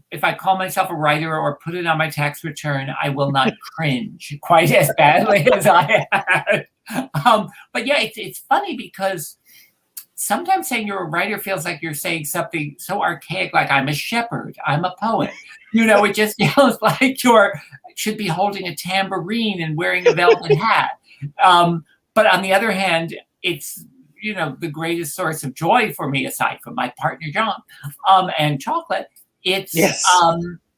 if I call myself a writer or put it on my tax return, I will not cringe quite as badly as I had. But yeah, it's funny because sometimes saying you're a writer feels like you're saying something so archaic, like I'm a shepherd, I'm a poet. It just feels like you should be holding a tambourine and wearing a velvet hat. But on the other hand, it's the greatest source of joy for me, aside from my partner John and chocolate. It's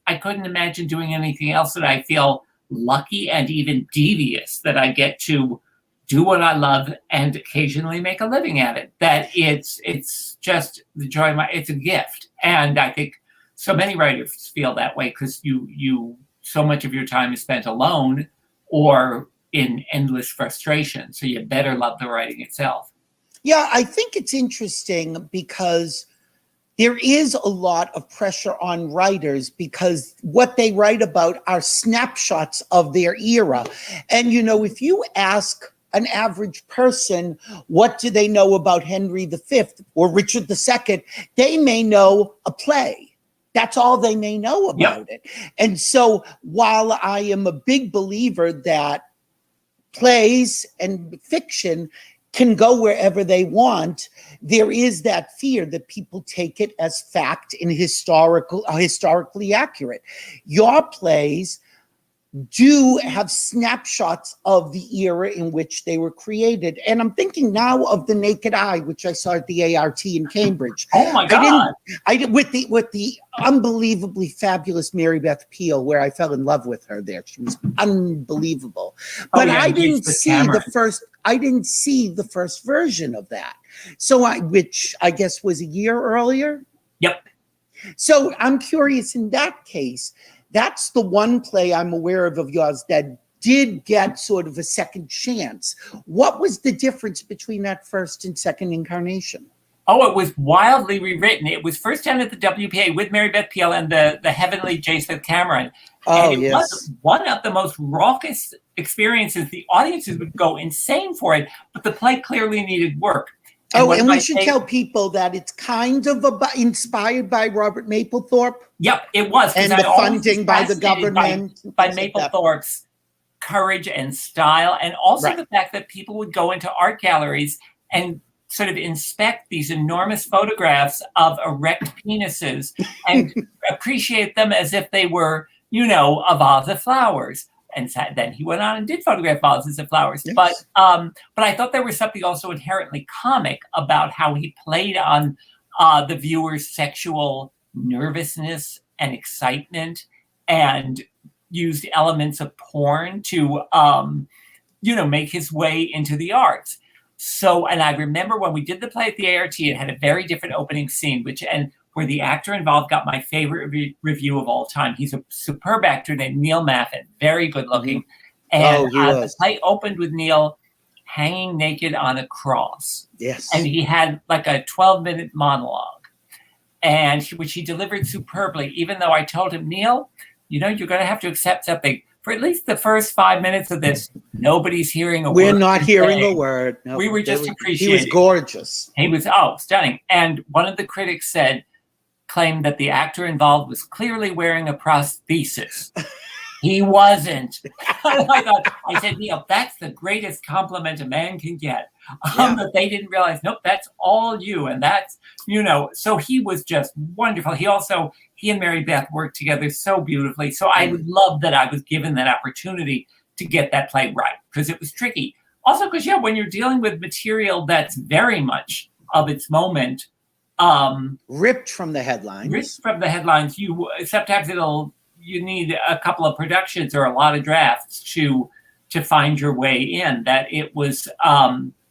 I couldn't imagine doing anything else that I feel lucky and even devious that I get to do what I love and occasionally make a living at it. That it's just the joy of it's a gift. And I think so many writers feel that way because you so much of your time is spent alone or in endless frustration. So you better love the writing itself. Yeah, I think it's interesting because there is a lot of pressure on writers because what they write about are snapshots of their era. And, if you ask an average person, what do they know about Henry V or Richard II? They may know a play. That's all they may know about it. And so while I am a big believer that plays and fiction can go wherever they want, there is that fear that people take it as fact and historically accurate. Your plays do have snapshots of the era in which they were created. And I'm thinking now of The Naked Eye, which I saw at the ART in Cambridge. Oh my God. I did with the unbelievably fabulous Mary Beth Peele, where I fell in love with her there. She was unbelievable. But I didn't see the first version of that. So which I guess was a year earlier. Yep. So I'm curious in that case, that's the one play I'm aware of yours that did get sort of a second chance. What was the difference between that first and second incarnation? Oh, it was wildly rewritten. It was first done at the WPA with Mary Beth Peele and the heavenly Jason Cameron. Oh, and it was one of the most raucous experiences. The audiences would go insane for it, but the play clearly needed work. And we should tell people that it's kind of inspired by Robert Mapplethorpe. Yep, it was. And the funding by the government. By Mapplethorpe's courage and style, and also the fact that people would go into art galleries and sort of inspect these enormous photographs of erect penises and appreciate them as if they were, a vase of flowers. And then he went on and did photograph vases of flowers. Yes. But I thought there was something also inherently comic about how he played on the viewer's sexual nervousness and excitement, and used elements of porn to, make his way into the arts. So, and I remember when we did the play at the ART, it had a very different opening scene, where the actor involved got my favorite review of all time. He's a superb actor named Neil Maffin, very good looking. And the play opened with Neil hanging naked on a cross. Yes. And he had like a 12-minute monologue, which he delivered superbly, even though I told him, Neil, you're going to have to accept something. For at least the first 5 minutes of this, nobody's hearing a word. We're not hearing a word. No, we were just appreciating. He was gorgeous. He was, stunning. And one of the critics claimed that the actor involved was clearly wearing a prosthesis. He wasn't. I said, Neil, that's the greatest compliment a man can get. But they didn't realize, nope, that's all you. And that's, so he was just wonderful. He and Mary Beth worked together so beautifully. So I would love that I was given that opportunity to get that play right, because it was tricky. Also, because, when you're dealing with material that's very much of its moment, ripped from the headlines. You sometimes you need a couple of productions or a lot of drafts to find your way in. That it was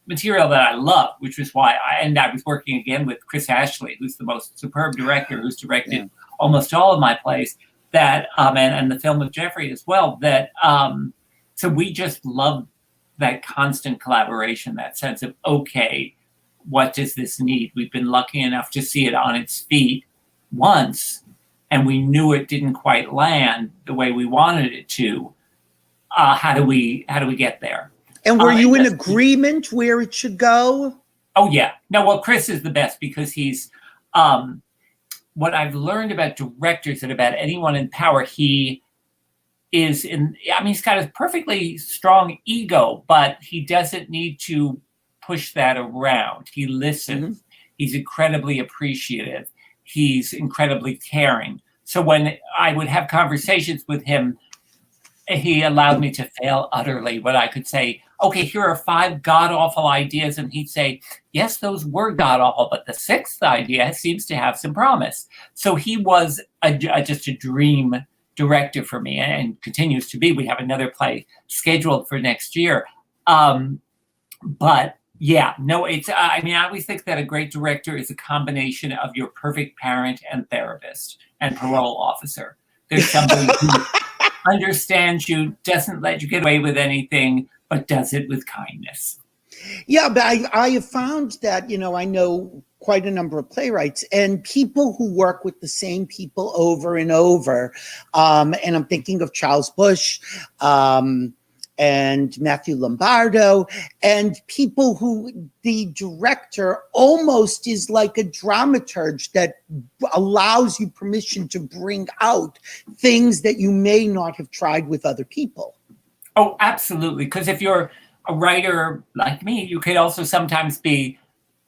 material that I loved, which was why I was working again with Chris Ashley, who's the most superb director, who's directed almost all of my plays. That and the film of Jeffrey as well. That so we just loved that constant collaboration, that sense of what does this need? We've been lucky enough to see it on its feet once, and we knew it didn't quite land the way we wanted it to. How do we get there? And were you in agreement where it should go? Oh, yeah. No, well, Chris is the best, because he's what I've learned about directors and about anyone in power, he's got a perfectly strong ego, but he doesn't need to push that around. He listens. He's incredibly appreciative. He's incredibly caring. So when I would have conversations with him, he allowed me to fail utterly. When I could say, okay, here are 5 god-awful ideas, and he'd say, yes, those were god-awful, but the 6th idea seems to have some promise. So he was just a dream director for me, and continues to be. We have another play scheduled for next year. But it's, I always think that a great director is a combination of your perfect parent and therapist and parole officer. There's somebody who understands you, doesn't let you get away with anything, but does it with kindness. Yeah, but I have found that, I know quite a number of playwrights and people who work with the same people over and over. And I'm thinking of Charles Busch, and Matthew Lombardo, and people who the director almost is like a dramaturge that allows you permission to bring out things that you may not have tried with other people. Oh, absolutely. Because if you're a writer like me, you could also sometimes be,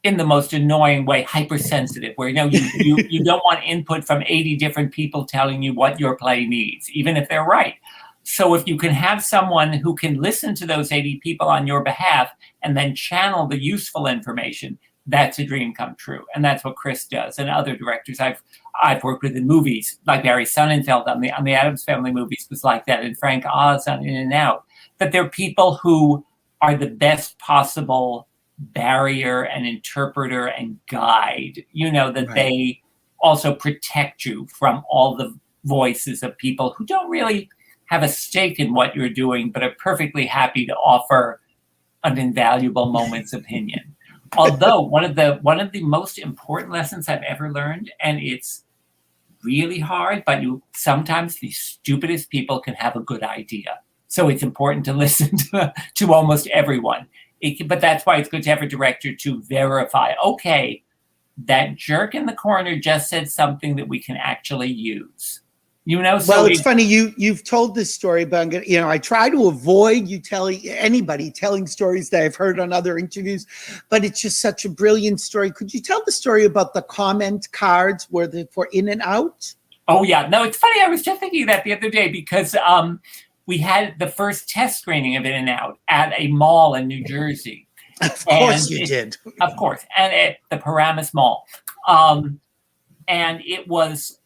in the most annoying way, hypersensitive, where you don't want input from 80 different people telling you what your play needs, even if they're right. So if you can have someone who can listen to those 80 people on your behalf and then channel the useful information, that's a dream come true. And that's what Chris does, and other directors I've worked with in movies, like Barry Sonnenfeld on the Addams Family movies was like that, and Frank Oz on In and Out. That they're people who are the best possible barrier and interpreter and guide, that they also protect you from all the voices of people who don't really have a stake in what you're doing, but are perfectly happy to offer an invaluable moment's opinion. Although one of the most important lessons I've ever learned, and it's really hard, but sometimes the stupidest people can have a good idea. So it's important to listen to almost everyone. But that's why it's good to have a director to verify, okay, that jerk in the corner just said something that we can actually use. Well, it's funny you've told this story, but I'm gonna, I try to avoid anybody telling stories that I've heard on other interviews, but it's just such a brilliant story. Could you tell the story about the comment cards for In and Out? Oh yeah, no, it's funny. I was just thinking of that the other day because we had the first test screening of In and Out at a mall in New Jersey. Of course you did. Of course, and at the Paramus Mall, and it was.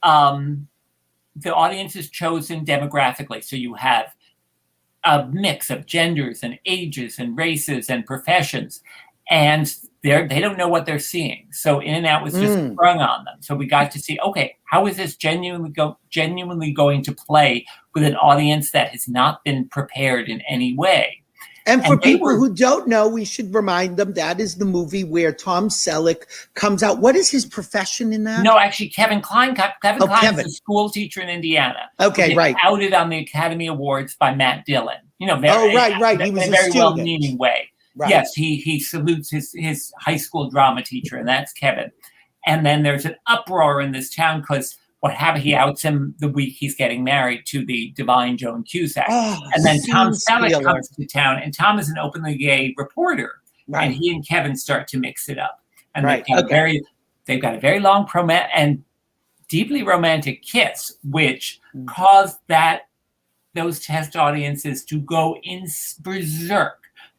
The audience is chosen demographically. So you have a mix of genders and ages and races and professions. And they don't know what they're seeing. So In and Out was just sprung on them. So we got to see, okay, how is this genuinely going to play with an audience that has not been prepared in any way? And for people who don't know, we should remind them that is the movie where Tom Selleck comes out. What is his profession in that? No, actually, Kevin Kline. Kevin Kline is a school teacher in Indiana. Okay, right. Outed on the Academy Awards by Matt Dillon. Right. He was in a very student. well-meaning way. Right. Yes, he salutes his high school drama teacher, and that's Kevin. And then there's an uproar in this town because what happened? He outs him the week he's getting married to the divine Joan Cusack. And then Tom Selleck comes to town, and Tom is an openly gay reporter. Right. And he and Kevin start to mix it up. And they've got a very long and deeply romantic kiss, which caused those test audiences to go in berserk,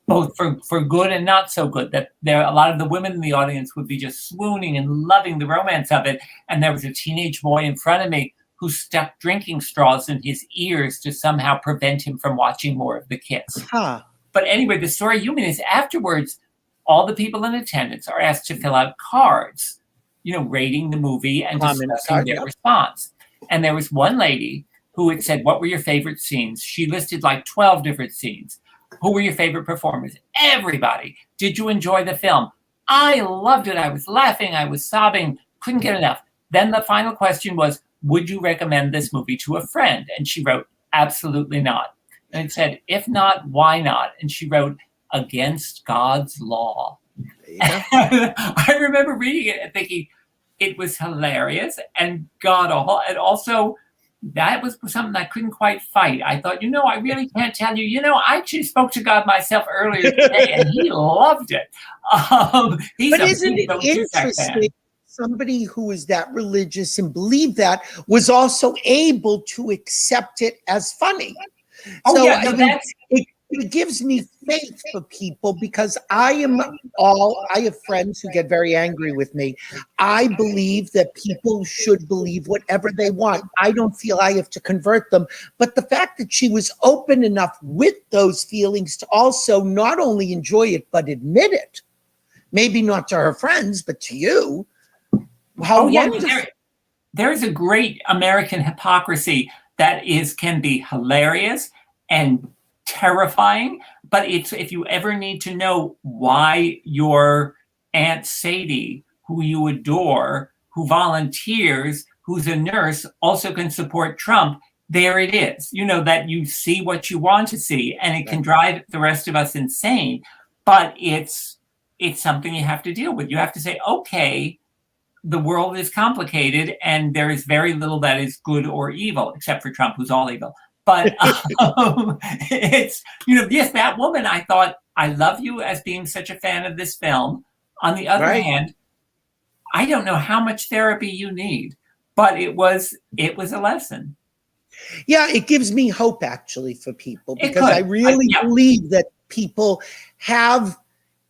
both for good and not so good. That a lot of the women in the audience would be just swooning and loving the romance of it. And there was a teenage boy in front of me who stuck drinking straws in his ears to somehow prevent him from watching more of the kiss. But anyway, the story you mean is afterwards, all the people in attendance are asked to fill out cards, rating the movie and discussing their response. And there was one lady who had said, what were your favorite scenes? She listed like 12 different scenes. Who were your favorite performers? Everybody. Did you enjoy the film? I loved it. I was laughing. I was sobbing. Couldn't get enough. Then the final question was, would you recommend this movie to a friend? And she wrote, absolutely not. And it said, if not, why not? And she wrote, against God's law. Yeah. I remember reading it and thinking it was hilarious and god-awful. And also, that was something I couldn't quite fight. I thought, I really can't tell you. I actually spoke to God myself earlier today, and he loved it. But isn't it interesting? Somebody who is that religious and believed that was also able to accept it as funny. It gives me faith for people because I have friends who get very angry with me. I believe that people should believe whatever they want. I don't feel I have to convert them. But the fact that she was open enough with those feelings to also not only enjoy it, but admit it, maybe not to her friends, but to you. How wonderful. There's a great American hypocrisy that can be hilarious and terrifying, but if you ever need to know why your Aunt Sadie, who you adore, who volunteers, who's a nurse, also can support Trump, there it is. That you see what you want to see, and it can drive the rest of us insane, but it's something you have to deal with. You have to say, okay, the world is complicated, and there is very little that is good or evil, except for Trump, who's all evil. But it's, yes, that woman, I thought, I love you as being such a fan of this film. On the other Right. hand, I don't know how much therapy you need, but it was a lesson. Yeah, it gives me hope actually for people, It because could. I really Yeah. believe that people have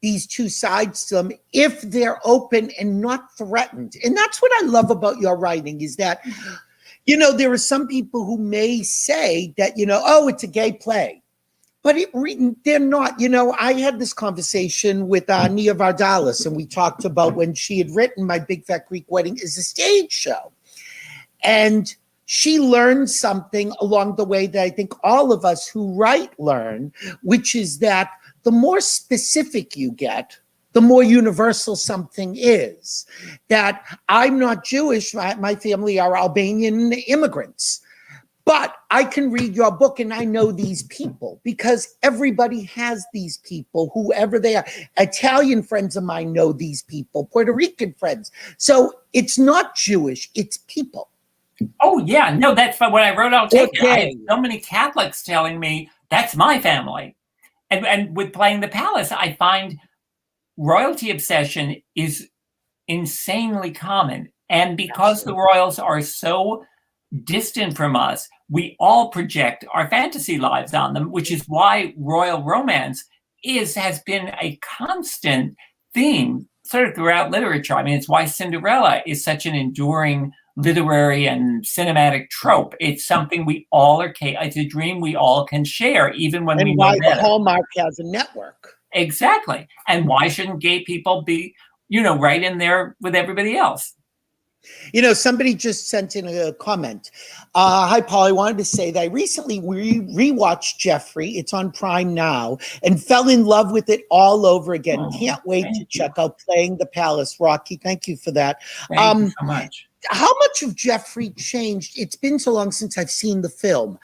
these two sides to them if they're open and not threatened. And that's what I love about your writing, is that, you know, there are some people who may say that, you know, oh, it's a gay play. But they're not. You know, I had this conversation with Nia Vardalos, and we talked about when she had written My Big Fat Greek Wedding as a stage show. And she learned something along the way that I think all of us who write learn, which is that the more specific you get, the more universal something is. That I'm not Jewish, my family are Albanian immigrants. But I can read your book and I know these people, because everybody has these people, whoever they are. Italian friends of mine know these people, Puerto Rican friends. So it's not Jewish, it's people. Oh, yeah. No, that's what I wrote. I'll take it. I Okay. had so many Catholics telling me that's my family. And with Playing the Palace, I find royalty obsession is insanely common. And because the royals are so distant from us, we all project our fantasy lives on them, which is why royal romance has been a constant theme sort of throughout literature. I mean, it's why Cinderella is such an enduring literary and cinematic trope. It's something we all it's a dream we all can share, even when we And know why the better. Hallmark has a network. Exactly. And why shouldn't gay people be, right in there with everybody else? You know, somebody just sent in a comment. Hi, Paul. I wanted to say that I recently rewatched Jeffrey. It's on Prime now, and fell in love with it all over again. Oh, Can't wait to thank check out Playing the Palace. Rocky, thank you for that. Thank you so much. How much of Jeffrey changed? It's been so long since I've seen the film,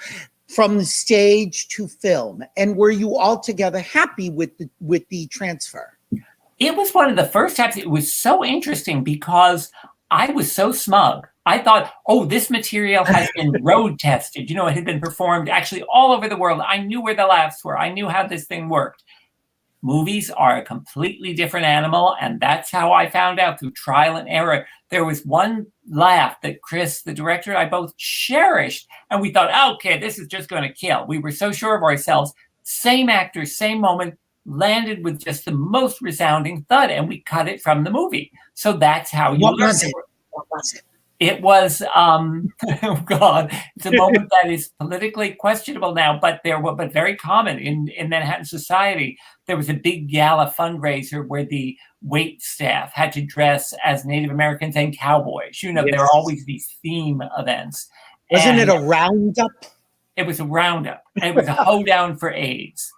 from the stage to film. And were you altogether happy with the transfer? It was one of the first times. It was so interesting because I was so smug. I thought, oh, this material has been road tested. It had been performed actually all over the world. I knew where the laughs were. I knew how this thing worked. Movies are a completely different animal, and that's how I found out, through trial and error. There was one laugh that Chris, the director, and I both cherished, and we thought, oh, okay, this is just going to kill. We were so sure of ourselves. Same actor, same moment, landed with just the most resounding thud, and we cut it from the movie. So that's how you What learn. was it? What was it? It was, oh God, it's a moment that is politically questionable now, but very common in Manhattan society. There was a big gala fundraiser where the wait staff had to dress as Native Americans and cowboys. Yes. There are always these theme events. Wasn't it a roundup? It was a roundup, and it was a hoedown for AIDS.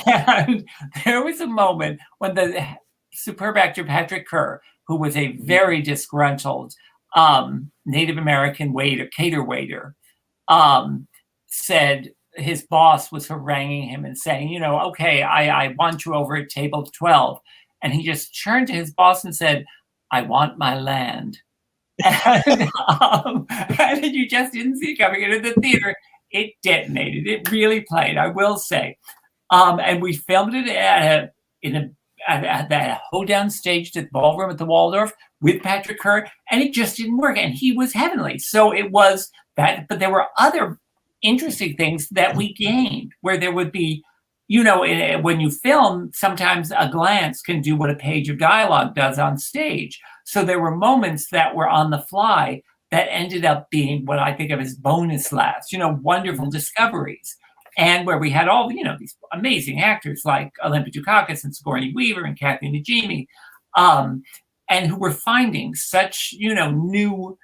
And there was a moment when the superb actor Patrick Kerr, who was a very disgruntled Native American cater waiter, said his boss was haranguing him and saying, okay, I want you over at table 12. And he just turned to his boss and said, I want my land. And you just didn't see it coming into the theater. It detonated. It really played, I will say. And we filmed it at that hoedown staged at the ballroom at the Waldorf with Patrick Kerr, and it just didn't work. And he was heavenly. So it was that, but there were other interesting things that we gained, where there would be, when you film, sometimes a glance can do what a page of dialogue does on stage. So there were moments that were on the fly that ended up being what I think of as bonus laughs, wonderful discoveries. And where we had all, these amazing actors like Olympia Dukakis and Sigourney Weaver and Kathy Najimy, and who were finding such, new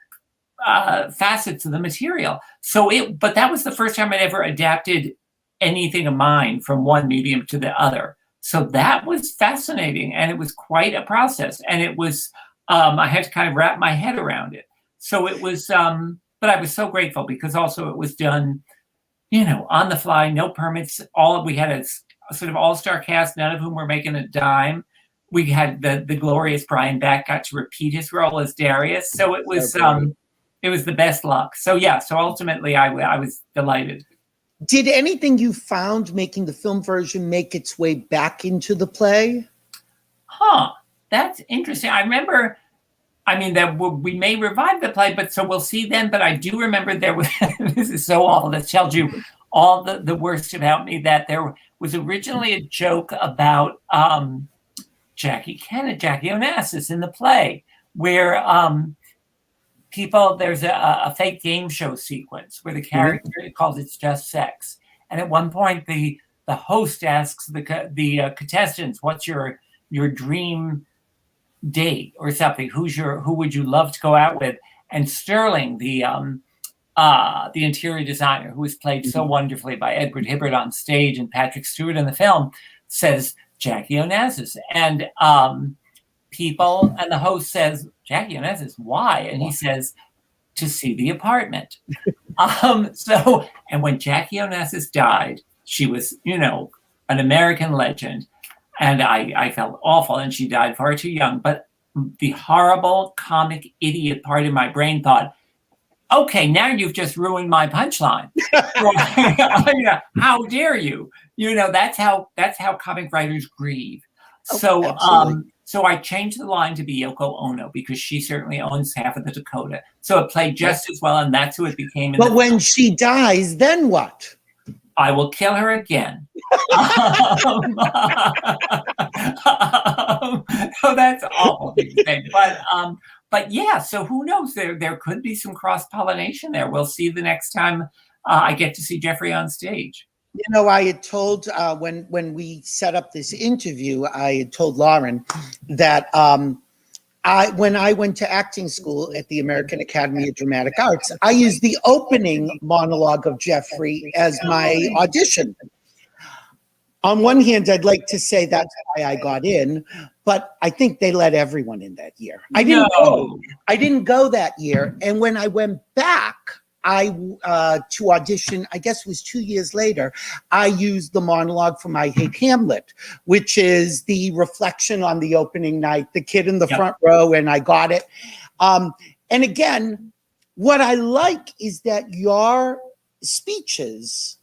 facets of the material. But that was the first time I'd ever adapted anything of mine from one medium to the other. So that was fascinating, and it was quite a process. And it was, I had to kind of wrap my head around it. So it was, but I was so grateful, because also it was done, on the fly, no permits. We had a sort of all-star cast, none of whom were making a dime. We had the glorious Brian Beck got to repeat his role as Darius. So it was, it was the best luck. So yeah, so ultimately I was delighted. Did anything you found making the film version make its way back into the play? Huh, that's interesting. I remember, I mean, that we may revive the play, but so we'll see then. But I do remember there was, this is so awful, this tells you all the worst about me, that there was originally a joke about Jackie Onassis in the play, where there's a fake game show sequence where the character calls It's Just Sex. And at one point, the host asks the contestants, what's your dream date or something? Who would you love to go out with? And Sterling, the interior designer, who was played so wonderfully by Edward Hibbert on stage and Patrick Stewart in the film, says Jackie Onassis. And the host says, Jackie Onassis, why? And he says, to see the apartment. And when Jackie Onassis died, she was, an American legend. And I felt awful, and she died far too young. But the horrible comic idiot part of my brain thought, okay, now you've just ruined my punchline. How dare you? That's how comic writers grieve. So I changed the line to be Yoko Ono, because she certainly owns half of the Dakota. So it played just as well, and that's who it became. But when she dies, then what? I will kill her again. So that's awful thing to say. But yeah, so who knows? There could be some cross-pollination there. We'll see the next time I get to see Jeffrey on stage. I had told when we set up this interview, I had told Lauren that when I went to acting school at the American Academy of Dramatic Arts, I used the opening monologue of Jeffrey as my audition. On one hand, I'd like to say that's why I got in, but I think they let everyone in that year. I didn't go that year, and when I went back, to audition, I guess it was 2 years later, I used the monologue from I Hate Hamlet, which is the reflection on the opening night, the kid in the front row, and I got it. And again, what I like is that your speeches,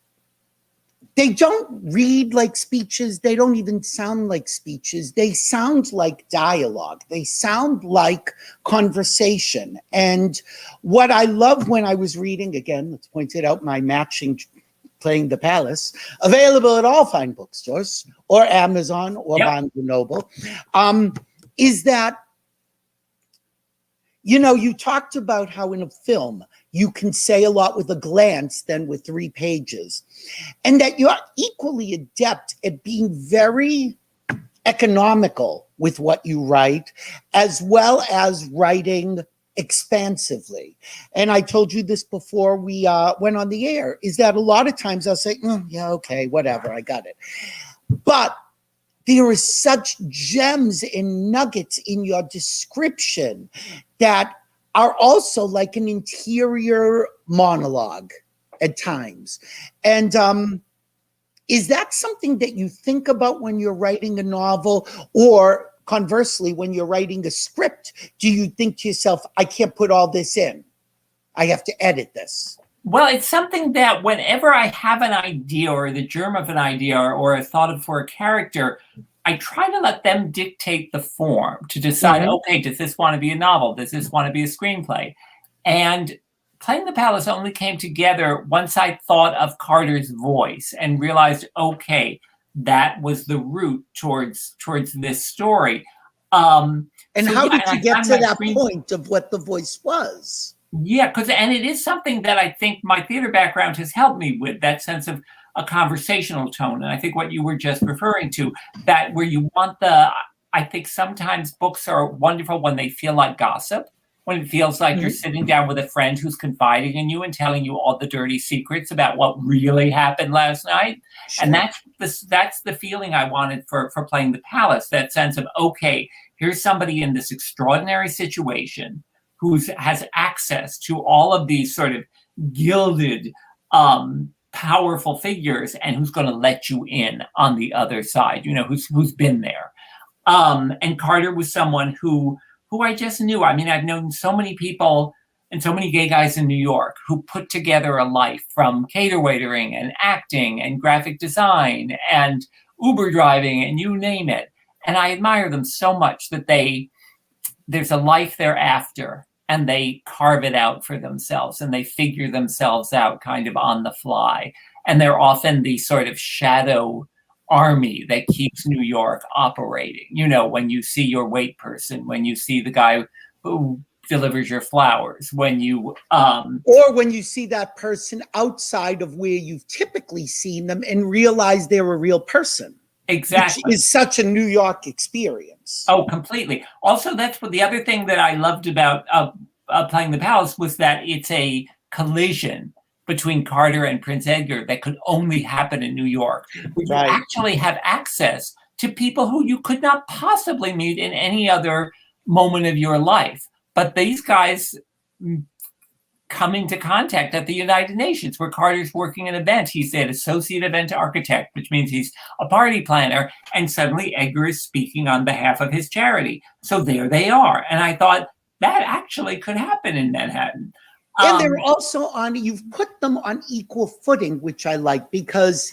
they don't read like speeches. They don't even sound like speeches. They sound like dialogue. They sound like conversation. And what I love when I was reading, again, let's point it out, my matching Playing the Palace, available at all fine bookstores or Amazon or Barnes & Noble, is that, you talked about how in a film, you can say a lot with a glance than with 3 pages. And that you're equally adept at being very economical with what you write, as well as writing expansively. And I told you this before we went on the air, is that a lot of times I'll say, yeah, okay, whatever, I got it. But there is such gems and nuggets in your description that are also like an interior monologue at times. And is that something that you think about when you're writing a novel, or conversely, when you're writing a script, do you think to yourself, I can't put all this in, I have to edit this? Well, it's something that whenever I have an idea or the germ of an idea or a thought of for a character, I try to let them dictate the form to decide, okay, does this want to be a novel? Does this want to be a screenplay? And Playing the Palace only came together once I thought of Carter's voice and realized, okay, that was the route towards this story. How did you get to that point of what the voice was? Yeah, and it is something that I think my theater background has helped me with, that sense of a conversational tone. And I think what you were just referring to, that where you want I think sometimes books are wonderful when they feel like gossip, when it feels like you're sitting down with a friend who's confiding in you and telling you all the dirty secrets about what really happened last night. Sure. And that's the feeling I wanted for Playing the Palace, that sense of, okay, here's somebody in this extraordinary situation who has access to all of these sort of gilded, powerful figures, and who's going to let you in on the other side, who's been there. And Carter was someone who I just knew. I mean, I've known so many people and so many gay guys in New York who put together a life from cater waitering and acting and graphic design and Uber driving and you name it. And I admire them so much that there's a life thereafter and they carve it out for themselves and they figure themselves out kind of on the fly. And they're often the sort of shadow army that keeps New York operating. You know, when you see your wait person, when you see the guy who delivers your flowers, when you or when you see that person outside of where you've typically seen them and realize they're a real person. Exactly. Which is such a New York experience. Oh, completely. Also, that's what the other thing that I loved about Playing the Palace was that it's a collision between Carter and Prince Edgar that could only happen in New York. Where you actually have access to people who you could not possibly meet in any other moment of your life. But these guys come into contact at the United Nations where Carter's working an event. He's an associate event architect, which means he's a party planner. And suddenly Edgar is speaking on behalf of his charity. So there they are. And I thought that actually could happen in Manhattan. And they're also you've put them on equal footing, which I like because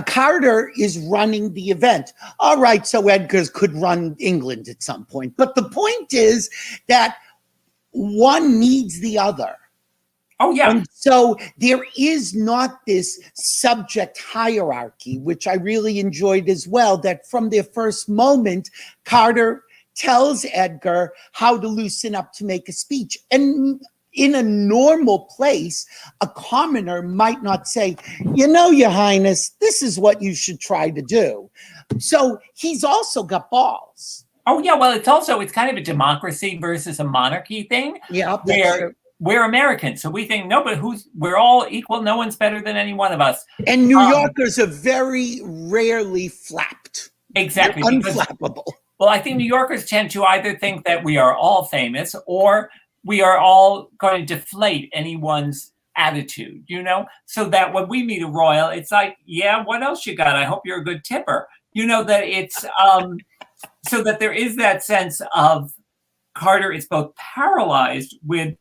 Carter is running the event. All right, so Edgar's could run England at some point. But the point is that one needs the other. Oh, yeah. And so there is not this subject hierarchy, which I really enjoyed as well, that from their first moment, Carter tells Edgar how to loosen up to make a speech. And in a normal place, a commoner might not say, you know, Your Highness, this is what you should try to do. So he's also got balls. Oh, yeah. Well, it's kind of a democracy versus a monarchy thing. Yeah, we're Americans, so we think, no, but we're all equal. No one's better than any one of us. And New Yorkers are very rarely flapped. Exactly. They're unflappable. Well, I think New Yorkers tend to either think that we are all famous or we are all going to deflate anyone's attitude, you know? So that when we meet a royal, it's like, yeah, what else you got? I hope you're a good tipper. You know, that it's, so that there is that sense of Carter is both paralyzed with,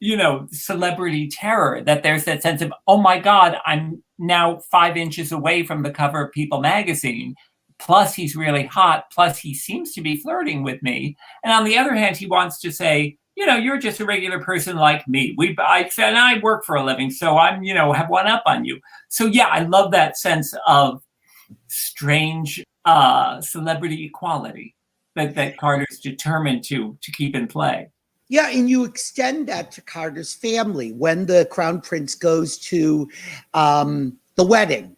you know, celebrity terror, that there's that sense of, oh my God, I'm now 5 inches away from the cover of People magazine. Plus he's really hot. Plus he seems to be flirting with me. And on the other hand, he wants to say, you know, you're just a regular person like me. I work for a living, so I'm, you know, have one up on you. So yeah, I love that sense of strange celebrity equality that Carter's determined to keep in play. Yeah, and you extend that to Carter's family when the Crown Prince goes to the wedding.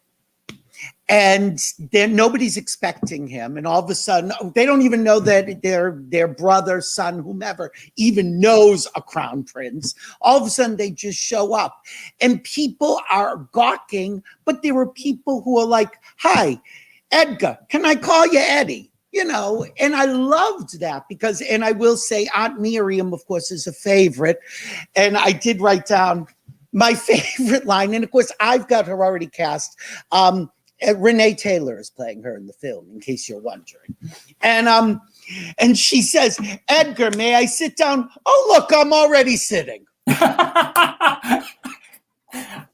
And then nobody's expecting him. And all of a sudden, they don't even know that their brother, son, whomever, even knows a crown prince. All of a sudden, they just show up. And people are gawking, but there were people who are like, hi, Edgar, can I call you Eddie? You know, and I loved that because, and I will say Aunt Miriam, of course, is a favorite. And I did write down my favorite line. And of course, I've got her already cast. Renee Taylor is playing her in the film, in case you're wondering. And she says, Edgar, may I sit down? Oh, look, I'm already sitting.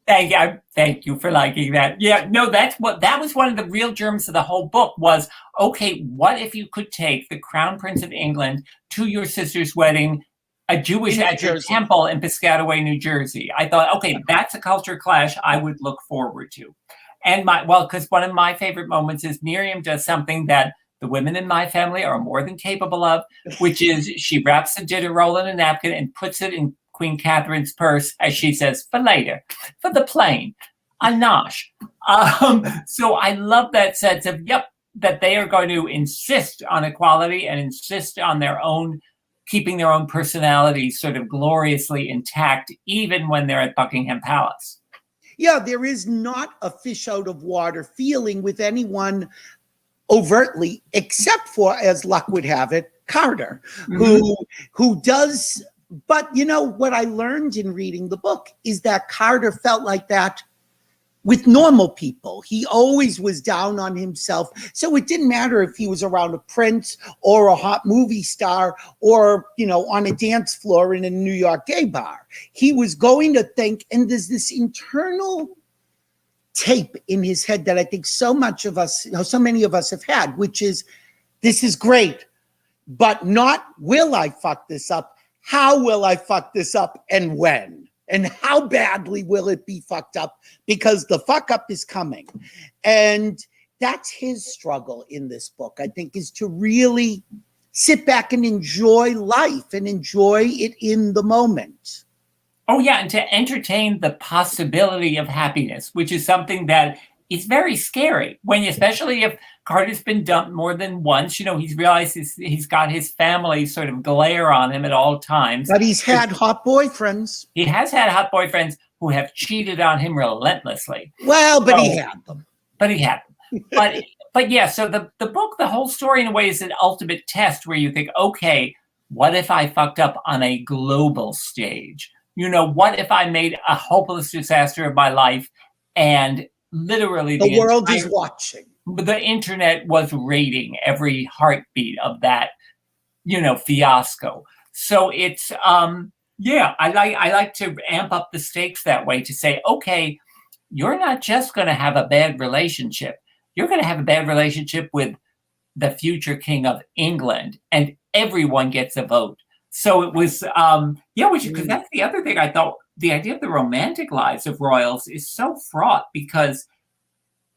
Thank you for liking that. Yeah, no, that was one of the real germs of the whole book was, okay, what if you could take the Crown Prince of England to your sister's wedding, a Jewish at your temple in Piscataway, New Jersey? I thought, okay, that's a culture clash I would look forward to. And because one of my favorite moments is Miriam does something that the women in my family are more than capable of, which is she wraps the dinner roll in a napkin and puts it in Queen Catherine's purse, as she says, for later, for the plane, a nosh. So I love that sense of, that they are going to insist on equality and insist on their own, keeping their own personalities sort of gloriously intact, even when they're at Buckingham Palace. Yeah, there is not a fish out of water feeling with anyone overtly, except for, as luck would have it, Carter, who does. But you know what I learned in reading the book is that Carter felt like that with normal people. He always was down on himself. So it didn't matter if he was around a prince or a hot movie star or, on a dance floor in a New York gay bar. He was going to think, and there's this internal tape in his head that I think so many of us have had, which is, this is great, but not will I fuck this up? How will I fuck this up and when? And how badly will it be fucked up? Because the fuck up is coming. And that's his struggle in this book, I think, is to really sit back and enjoy life and enjoy it in the moment. Oh, yeah, and to entertain the possibility of happiness, which is something that is very scary, especially if Carter's been dumped more than once. He's realized he's got his family sort of glare on him at all times. But he's had hot boyfriends. He has had hot boyfriends who have cheated on him relentlessly. Well, but he had them. But he had them. But yeah, so the book, the whole story in a way is an ultimate test where you think, okay, what if I fucked up on a global stage? What if I made a hopeless disaster of my life and literally the world is watching? The internet was rating every heartbeat of that, fiasco. So it's, I like to amp up the stakes that way, to say, okay, you're not just going to have a bad relationship. You're going to have a bad relationship with the future king of England, and everyone gets a vote. So it was, because that's the other thing I thought, the idea of the romantic lives of royals is so fraught, because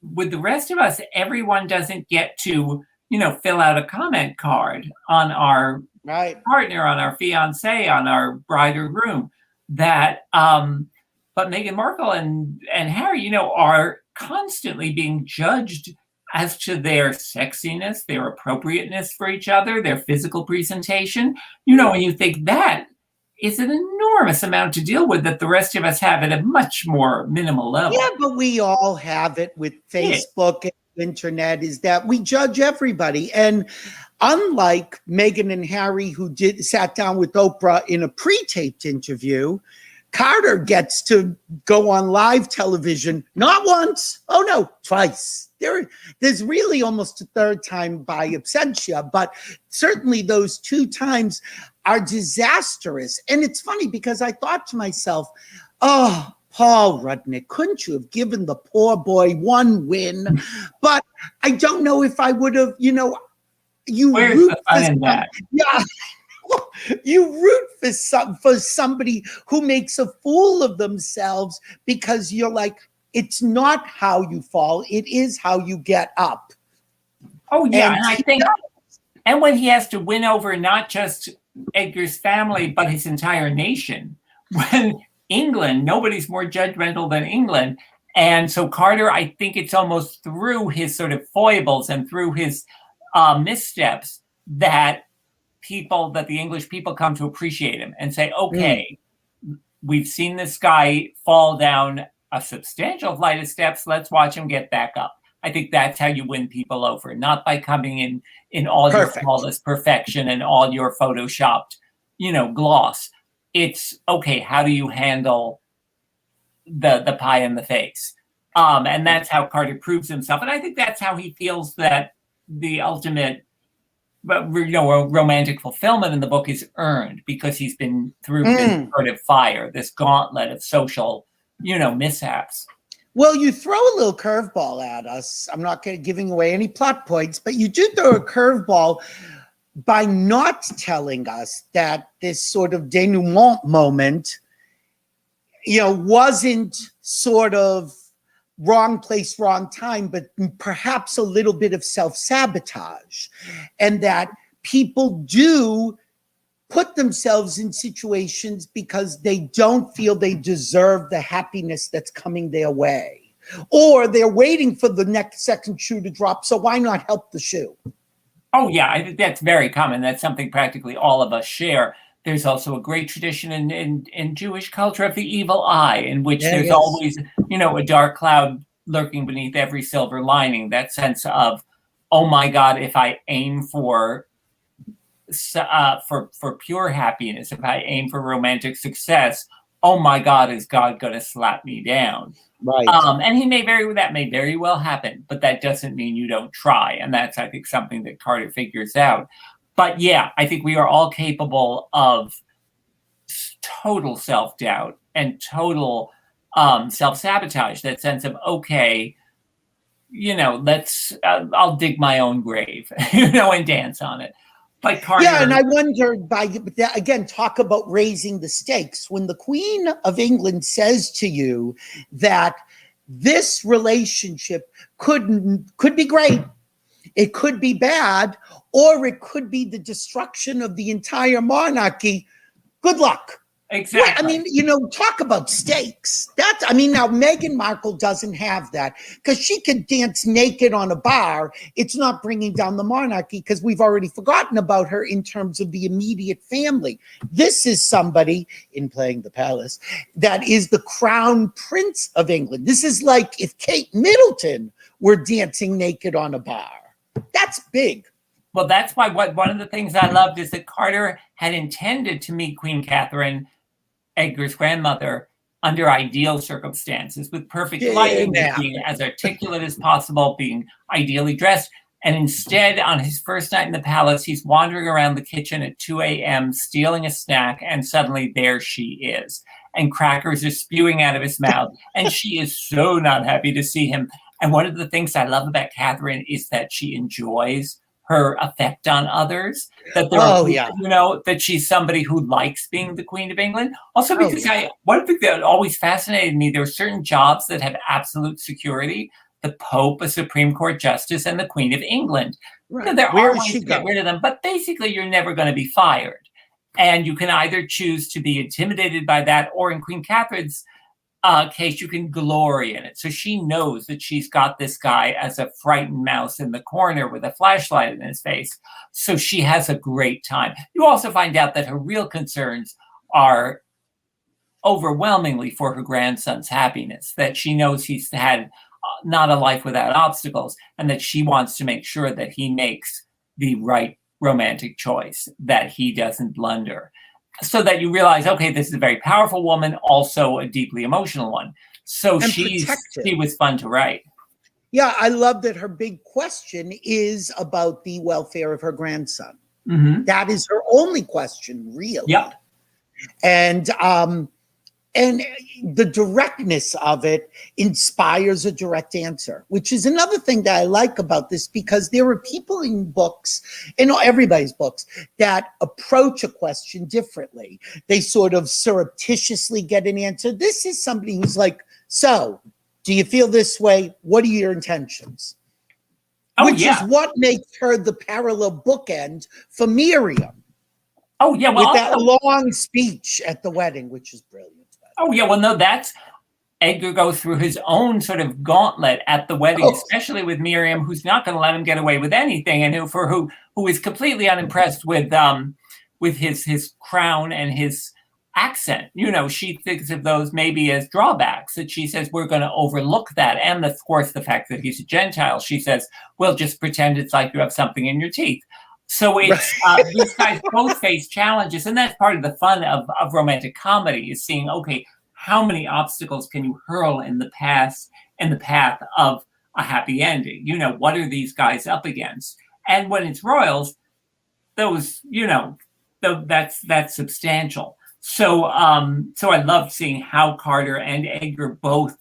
with the rest of us, everyone doesn't get to, fill out a comment card on our partner, on our fiance, on our bride or groom. But Meghan Markle and Harry, are constantly being judged as to their sexiness, their appropriateness for each other, their physical presentation. And you think that is an enormous amount to deal with that the rest of us have at a much more minimal level. Yeah, but we all have it with Facebook and internet, is that we judge everybody. And unlike Meghan and Harry, who sat down with Oprah in a pre-taped interview, Carter gets to go on live television, not once, twice. There's really almost a third time by absentia, but certainly those two times are disastrous. And it's funny because I thought to myself, oh, Paul Rudnick, couldn't you have given the poor boy one win? But I don't know if I would have, Where's the fun in that? Yeah. You root for somebody who makes a fool of themselves, because you're like, it's not how you fall, it is how you get up. Oh, yeah. And I think, and when he has to win over not just Edgar's family, but his entire nation, when England, nobody's more judgmental than England. And so Carter, I think it's almost through his sort of foibles and through his missteps that the English people come to appreciate him and say, okay, we've seen this guy fall down a substantial flight of steps. Let's watch him get back up. I think that's how you win people over, not by coming in all your flawless perfection and all your photoshopped, gloss. It's okay, how do you handle the pie in the face? And that's how Carter proves himself. And I think that's how he feels that the ultimate romantic fulfillment in the book is earned, because he's been through this sort of fire, this gauntlet of social, mishaps. Well, you throw a little curveball at us. I'm not giving away any plot points, but you do throw a curveball by not telling us that this sort of denouement moment, wasn't sort of wrong place, wrong time, but perhaps a little bit of self-sabotage, and that people do put themselves in situations because they don't feel they deserve the happiness that's coming their way, or they're waiting for the next second shoe to drop. So why not help the shoe? Oh, yeah, I think that's very common. That's something practically all of us share. There's also a great tradition in Jewish culture of the evil eye, in which there's always, a dark cloud lurking beneath every silver lining. That sense of, oh my God, if I aim for pure happiness, if I aim for romantic success, oh my God, is God going to slap me down? Right. And that may very well happen, but that doesn't mean you don't try. And that's, I think, something that Carter figures out. But yeah, I think we are all capable of total self-doubt and total self-sabotage, that sense of, okay, I'll dig my own grave, and dance on it. But Carter, yeah, and I wonder, again, talk about raising the stakes. When the Queen of England says to you that this relationship could be great, it could be bad, or it could be the destruction of the entire monarchy, good luck. Exactly. Talk about stakes. Now Meghan Markle doesn't have that because she could dance naked on a bar. It's not bringing down the monarchy because we've already forgotten about her in terms of the immediate family. This is somebody, in playing the palace, that is the crown prince of England. This is like if Kate Middleton were dancing naked on a bar. That's big. Well, that's why one of the things I loved is that Carter had intended to meet Queen Catherine, Edgar's grandmother, under ideal circumstances, with perfect lighting, being as articulate as possible, being ideally dressed. And instead, on his first night in the palace, he's wandering around the kitchen at 2 a.m., stealing a snack, and suddenly there she is. And crackers are spewing out of his mouth, and she is so not happy to see him. And one of the things I love about Catherine is that she enjoys her effect on others, that that she's somebody who likes being the Queen of England. Also, because one thing that always fascinated me, there are certain jobs that have absolute security. The Pope, a Supreme Court Justice, and the Queen of England. Right. There are ways to get rid of them, but basically you're never going to be fired. And you can either choose to be intimidated by that, or in Queen Catherine's case, you can glory in it. So she knows that she's got this guy as a frightened mouse in the corner with a flashlight in his face. So she has a great time. You also find out that her real concerns are overwhelmingly for her grandson's happiness, that she knows he's had not a life without obstacles, and that she wants to make sure that he makes the right romantic choice, that he doesn't blunder. So that you realize, okay, this is a very powerful woman, also a deeply emotional one. So she was fun to write. Yeah, I love that her big question is about the welfare of her grandson. Mm-hmm. That is her only question, really. Yep. And the directness of it inspires a direct answer, which is another thing that I like about this, because there are people in books, in everybody's books, that approach a question differently. They sort of surreptitiously get an answer. This is somebody who's like, so, do you feel this way? What are your intentions? Which is what makes her the parallel bookend for Miriam. Oh, yeah. Well, with that long speech at the wedding, which is brilliant. Oh, yeah. Well, no, that's Edgar goes through his own sort of gauntlet at the wedding, especially with Miriam, who's not going to let him get away with anything, and who is completely unimpressed with his crown and his accent. She thinks of those maybe as drawbacks, that she says, we're going to overlook that. And of course, the fact that he's a Gentile, she says, well, just pretend it's like you have something in your teeth. So it's these guys both face challenges, and that's part of the fun of romantic comedy, is seeing, okay, how many obstacles can you hurl in the path of a happy ending? What are these guys up against? And when it's royals, those, that's substantial. So I loved seeing how Carter and Edgar both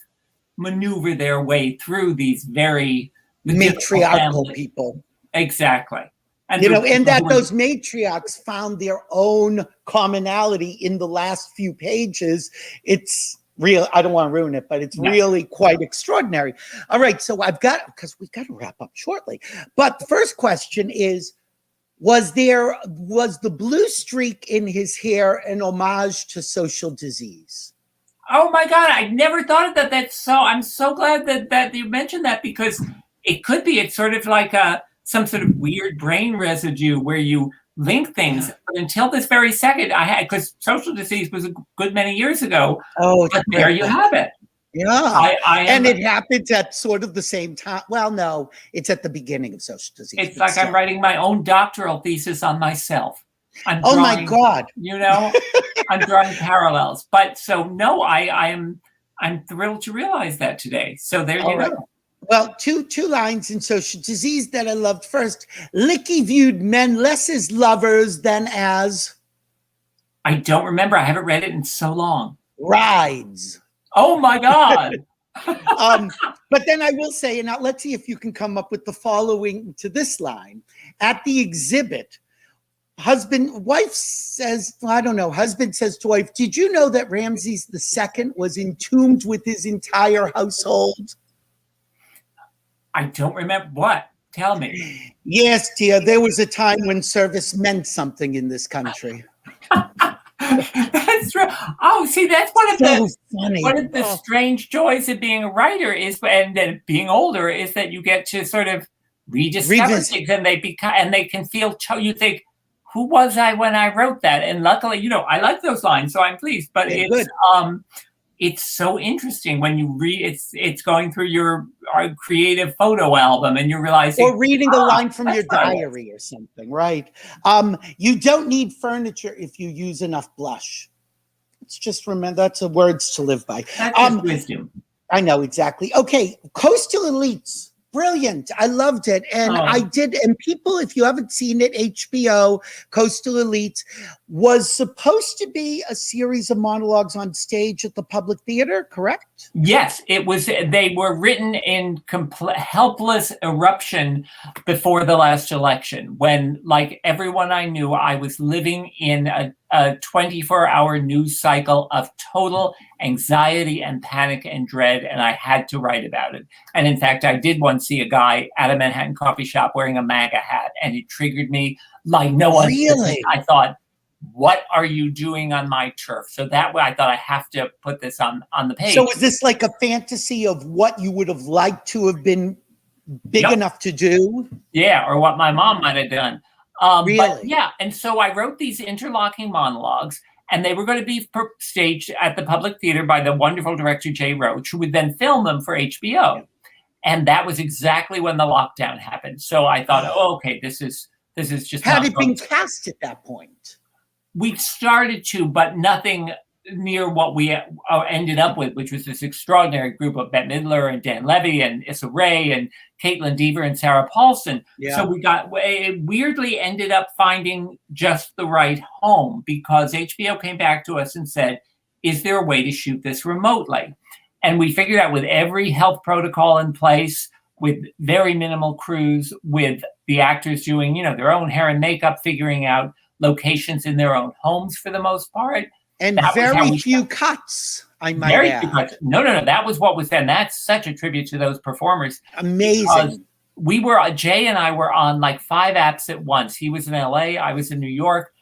maneuver their way through these very matriarchal people. Exactly. And those matriarchs found their own commonality in the last few pages. It's real. I don't want to ruin it, but it's really quite extraordinary. All right. So because we've got to wrap up shortly. But the first question is, was the blue streak in his hair an homage to social disease? Oh my God. I never thought of that. I'm so glad that you mentioned that, because it could be, it's sort of like some sort of weird brain residue where you link things. But until this very second, because social disease was a good many years ago. Oh, but there you have it. Yeah. And it happens at sort of the same time. Well, no, it's at the beginning of social disease. It's like I'm writing my own doctoral thesis on myself. I'm Oh my drawing, God. you know, I'm drawing parallels. But so no, I'm thrilled to realize that today. So there All you right. go. Well, two lines in Social Disease that I loved. First, Licky viewed men less as lovers than as I don't remember. I haven't read it in so long. rides. Oh my God. But then I will say, and now let's see if you can come up with the following to this line. At the exhibit, wife says, I don't know, husband says to wife, did you know that Ramses II was entombed with his entire household? I don't remember. What? Tell me. Yes, dear, there was a time when service meant something in this country. That's true. Oh, see, that's one of funny. One of the strange joys of being a writer and then being older is that you get to sort of rediscover things, and they can feel. You think, who was I when I wrote that? And luckily, you know, I like those lines, so I'm pleased. But it's so interesting when you read. It's going through your creative photo album, and you're realizing, or reading a line from your diary or something, right? You don't need furniture if you use enough blush. Let's just remember that's words to live by. That's wisdom. I know, exactly. Okay, Coastal Elites. Brilliant. I loved it. And and people, if you haven't seen it, HBO, Coastal Elites, was supposed to be a series of monologues on stage at the Public Theater, correct? Yes, it was. They were written in helpless eruption before the last election, when, like everyone I knew, I was living in a 24-hour news cycle of total anxiety and panic and dread, and I had to write about it. And in fact, I did once see a guy at a Manhattan coffee shop wearing a MAGA hat, and it triggered me like no one. Really? I thought, what are you doing on my turf? So that way I thought I have to put this on the page. So is this like a fantasy of what you would have liked to have been big enough to do? Yeah, or what my mom might have done. Really? But yeah, and so I wrote these interlocking monologues, and they were going to be staged at the Public Theater by the wonderful director Jay Roach, who would then film them for HBO. And that was exactly when the lockdown happened. So I thought, oh, okay, this is just. Had it been cast at that point? We started to, but nothing near what we ended up with, which was this extraordinary group of Bette Midler and Dan Levy and Issa Rae and Caitlin Dever and Sarah Paulson. Yeah. So it weirdly ended up finding just the right home, because HBO came back to us and said, is there a way to shoot this remotely? And we figured out, with every health protocol in place, with very minimal crews, with the actors doing, their own hair and makeup, figuring out locations in their own homes for the most part. And very few cuts, I might add. Few cuts. No. That was what was then. That's such a tribute to those performers. Amazing. Jay and I were on like 5 apps at once. He was in LA, I was in New York.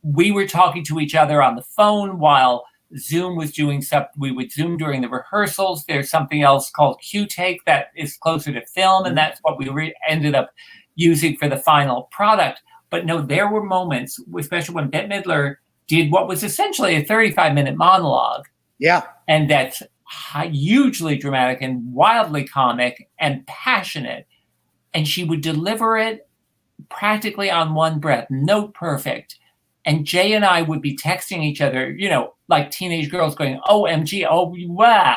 We were talking to each other on the phone while Zoom was doing stuff. We would Zoom during the rehearsals. There's something else called Q-Take that is closer to film, and that's what we ended up using for the final product. But no, there were moments, especially when Bette Midler did what was essentially a 35-minute monologue. Yeah. And that's hugely dramatic and wildly comic and passionate. And she would deliver it practically on one breath, note perfect. And Jay and I would be texting each other, like teenage girls going, OMG, oh, wow.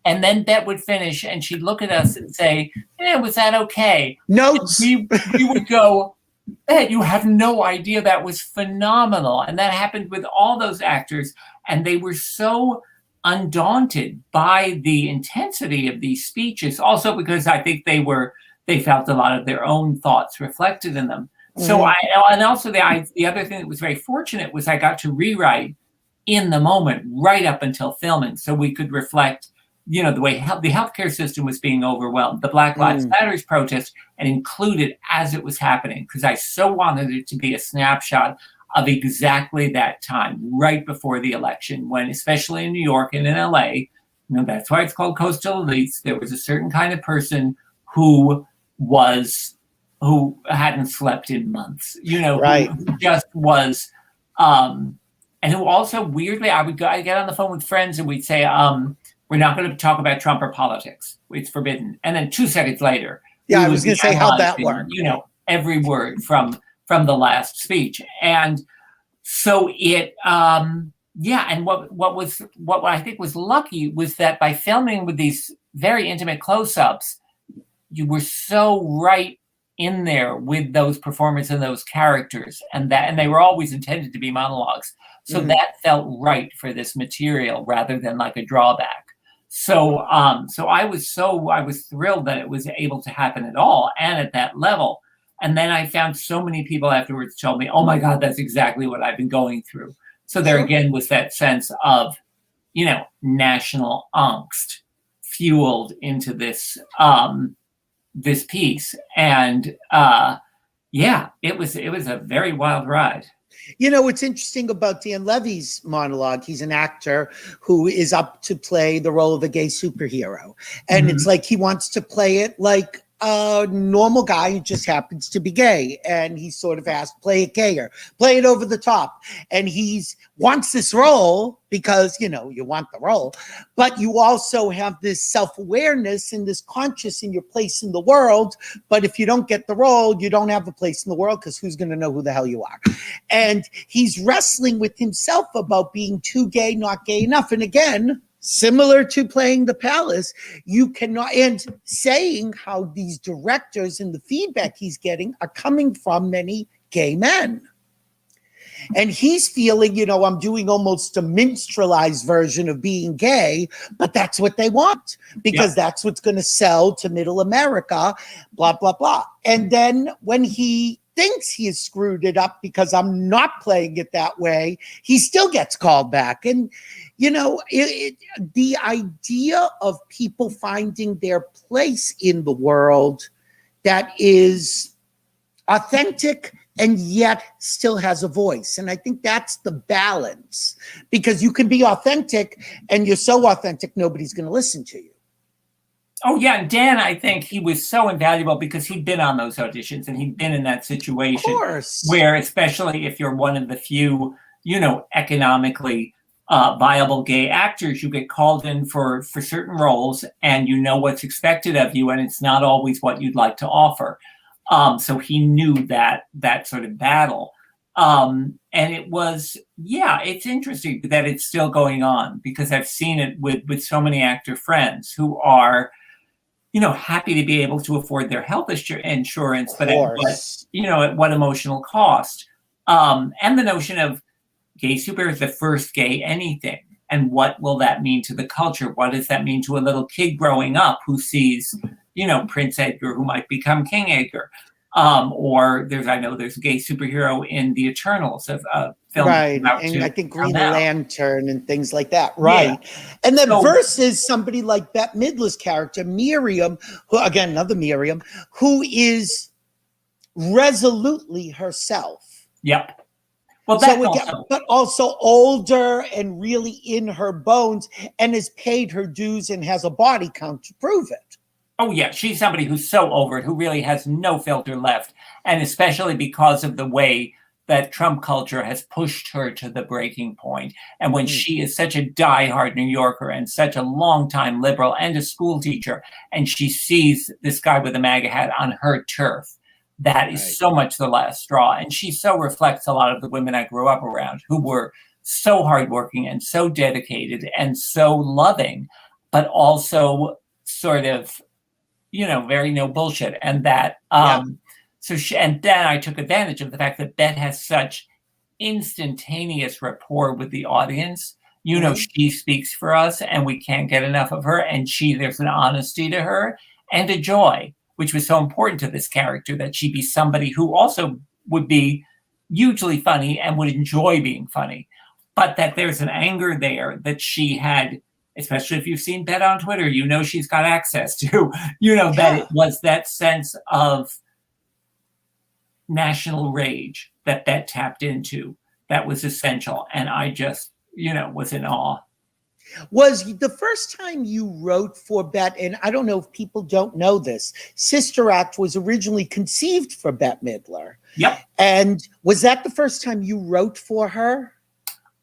And then Bette would finish and she'd look at us and say, was that okay? Notes. We would go, Bette, you have no idea, that was phenomenal. And that happened with all those actors. And they were so undaunted by the intensity of these speeches, also because I think they felt a lot of their own thoughts reflected in them. Mm-hmm. So the other thing that was very fortunate was I got to rewrite in the moment right up until filming, so we could reflect, the way the healthcare system was being overwhelmed, the Black Lives Matter protest, and include it as it was happening, because I so wanted it to be a snapshot of exactly that time, right before the election, when, especially in New York and in LA, that's why it's called Coastal Elites, there was a certain kind of person who hadn't slept in months, right. Who just was, and who also weirdly, I'd get on the phone with friends and we'd say, we're not going to talk about Trump or politics. It's forbidden. And then 2 seconds later, I was going to say, how'd that work? Every word from the last speech. And So it, yeah, and what I think was lucky was that by filming with these very intimate close-ups, you were so right in there with those performers and those characters, and they were always intended to be monologues. So that felt right for this material rather than like a drawback. So I was thrilled that it was able to happen at all and at that level. And then I found so many people afterwards told me, "Oh my God, that's exactly what I've been going through." So there again was that sense of, national angst fueled into this this piece. And yeah, it was a very wild ride. What's interesting about Dan Levy's monologue, he's an actor who is up to play the role of a gay superhero. And it's like he wants to play it like a normal guy who just happens to be gay. And he sort of has to play it gayer, play it over the top. And he's wants this role because, you want the role. But you also have this self-awareness and this conscious in your place in the world. But if you don't get the role, you don't have a place in the world because who's going to know who the hell you are? And he's wrestling with himself about being too gay, not gay enough. And again, similar to playing the palace, you cannot, and saying how these directors and the feedback he's getting are coming from many gay men. And he's feeling, I'm doing almost a minstrelized version of being gay, but that's what they want because that's what's going to sell to middle America, blah, blah, blah. And then when he thinks he has screwed it up because I'm not playing it that way, he still gets called back. And, the idea of people finding their place in the world that is authentic and yet still has a voice. And I think that's the balance, because you can be authentic and you're so authentic, nobody's going to listen to you. Oh, yeah. And Dan, I think he was so invaluable because he'd been on those auditions and he'd been in that situation. Of course. Where, especially if you're one of the few, economically viable gay actors, you get called in for certain roles and you know what's expected of you, and it's not always what you'd like to offer. So he knew that sort of battle. And it was, it's interesting that it's still going on because I've seen it with so many actor friends who are, happy to be able to afford their health insurance, but at what emotional cost? And the notion of gay superheroes, the first gay anything. And what will that mean to the culture? What does that mean to a little kid growing up who sees, Prince Edgar who might become King Edgar? Or there's a gay superhero in the Eternals of film. Right. And I think Green Lantern and things like that. Right. Yeah. And then versus somebody like Bette Midler's character, Miriam, who again, another Miriam, who is resolutely herself. Yep. Well, that but also older and really in her bones and has paid her dues and has a body count to prove it. Oh, yeah. She's somebody who's so over it, who really has no filter left. And especially because of the way that Trump culture has pushed her to the breaking point. And when she is such a diehard New Yorker and such a longtime liberal and a school teacher, and she sees this guy with a MAGA hat on her turf, that is so much the last straw. And she so reflects a lot of the women I grew up around who were so hardworking and so dedicated and so loving, but also sort of, very no bullshit. And that, and then I took advantage of the fact that Bette has such instantaneous rapport with the audience. She speaks for us and we can't get enough of her. And there's an honesty to her and a joy, which was so important to this character, that she be somebody who also would be hugely funny and would enjoy being funny. But that there's an anger there that she had, especially if you've seen Bette on Twitter, she's got access to, that it was that sense of national rage that Bette tapped into that was essential. And I just, was in awe. Was the first time you wrote for Bette, and I don't know if people don't know this, Sister Act was originally conceived for Bette Midler. Yep. And was that the first time you wrote for her?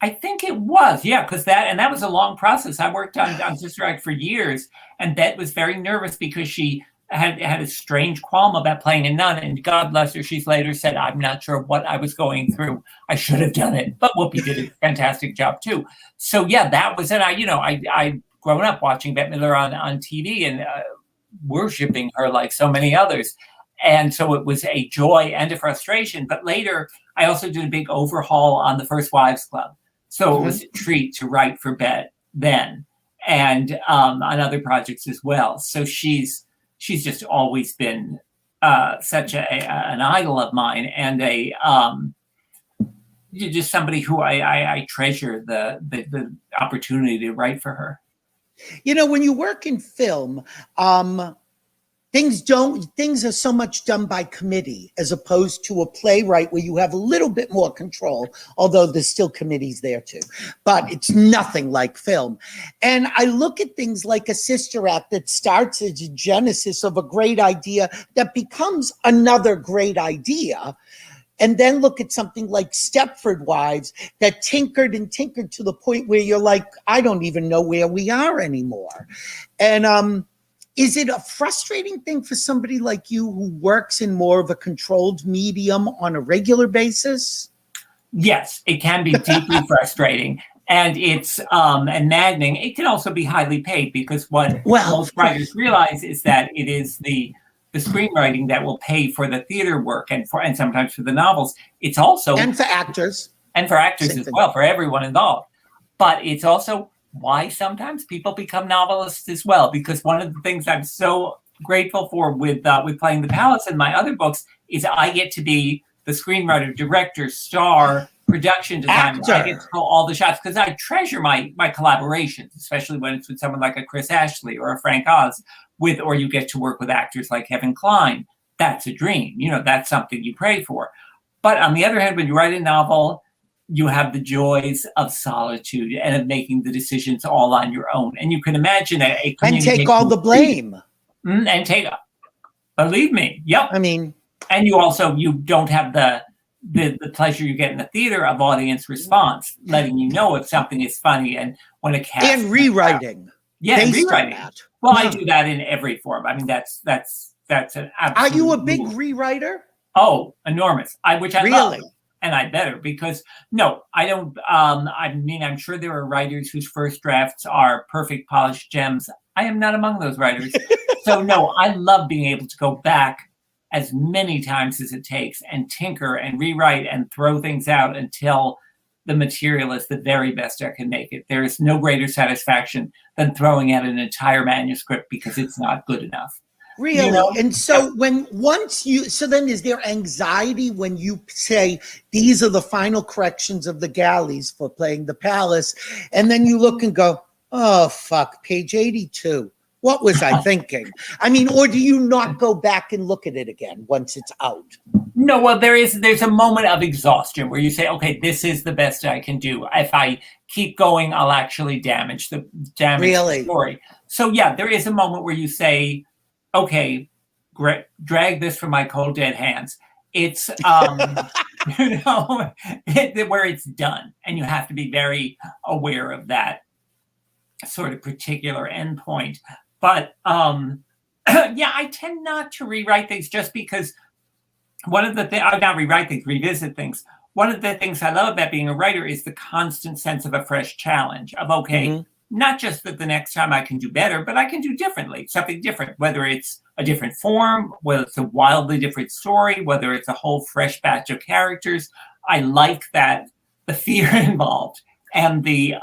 I think it was, because that was a long process. I worked on Sister Act for years, and Bette was very nervous because she had a strange qualm about playing a nun, and God bless her, she's later said, I'm not sure what I was going through. I should have done it, but Whoopi did a fantastic job too. So yeah, that was it. I grown up watching Bette Midler on TV and worshiping her like so many others. And so it was a joy and a frustration. But later, I also did a big overhaul on the First Wives Club. So it was a treat to write for Bette then, and on other projects as well. So she's just always been such an idol of mine, and just somebody who I treasure the opportunity to write for her. You know, when you work in film, things are so much done by committee as opposed to a playwright where you have a little bit more control, although there's still committees there too, but it's nothing like film. And I look at things like a Sister Act that starts as a genesis of a great idea that becomes another great idea. And then look at something like Stepford Wives that tinkered and tinkered to the point where you're like, I don't even know where we are anymore. And is it a frustrating thing for somebody like you who works in more of a controlled medium on a regular basis? Yes, it can be deeply frustrating. And it's and maddening. It can also be highly paid, because what most writers realize is that it is the screenwriting that will pay for the theater work and sometimes for the novels. It's also and for actors as well, for everyone involved. But it's also why sometimes people become novelists as well, because one of the things I'm so grateful for with Playing the Palace and my other books is I get to be the screenwriter, director, star, production designer. I get to call all the shots because I treasure my collaborations, especially when it's with someone like a Chris Ashley or a Frank Oz, or you get to work with actors like Kevin Kline. That's a dream. You know, that's something you pray for. But on the other hand, when you write a novel, you have the joys of solitude and of making the decisions all on your own. And you can imagine and take all the blame. Believe me. Yep. I mean, and you don't have the pleasure you get in the theater of audience response, letting you know if something is funny and when a cast and rewriting. Rewriting. Well, I do that in every form. I mean, that's an absolute. Are you a big rewriter? Oh, enormous. Which I really love. And I better, because no, I don't. I mean, I'm sure there are writers whose first drafts are perfect polished gems. I am not among those writers. So no, I love being able to go back as many times as it takes and tinker and rewrite and throw things out until the material is the very best I can make it. There is no greater satisfaction than throwing out an entire manuscript because it's not good enough. Really? You know? And so then is there anxiety when you say, these are the final corrections of the galleys for Playing the Palace, and then you look and go, oh, fuck, page 82. What was I thinking? I mean, or do you not go back and look at it again once it's out? No, well, there's a moment of exhaustion where you say, okay, this is the best I can do. If I keep going, I'll actually damage the story. So yeah, there is a moment where you say, okay, drag this from my cold dead hands. It's where it's done, and you have to be very aware of that sort of particular endpoint. But I tend not to rewrite things just because one of the things, not rewrite things, revisit things. One of the things I love about being a writer is the constant sense of a fresh challenge of, not just that the next time I can do better, but I can do differently, something different, whether it's a different form, whether it's a wildly different story, whether it's a whole fresh batch of characters. I like that, the fear involved and the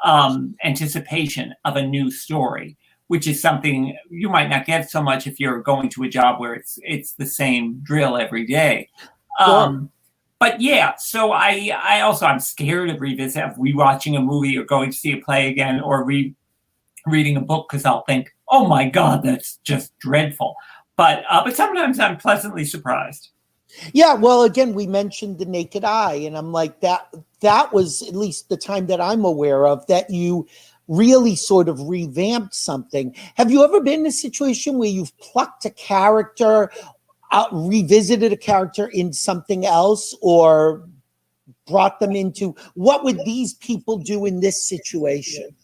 anticipation of a new story, which is something you might not get so much if you're going to a job where it's the same drill every day. Sure. But yeah, so I'm scared of rewatching a movie or going to see a play again or reading a book, because I'll think, oh my God, that's just dreadful. But sometimes I'm pleasantly surprised. Yeah, well, again, we mentioned The Naked Eye, and I'm like, that was at least the time that I'm aware of that you really sort of revamped something. Have you ever been in a situation where you've plucked a character, revisited a character in something else, or brought them into, what would these people do in this situation?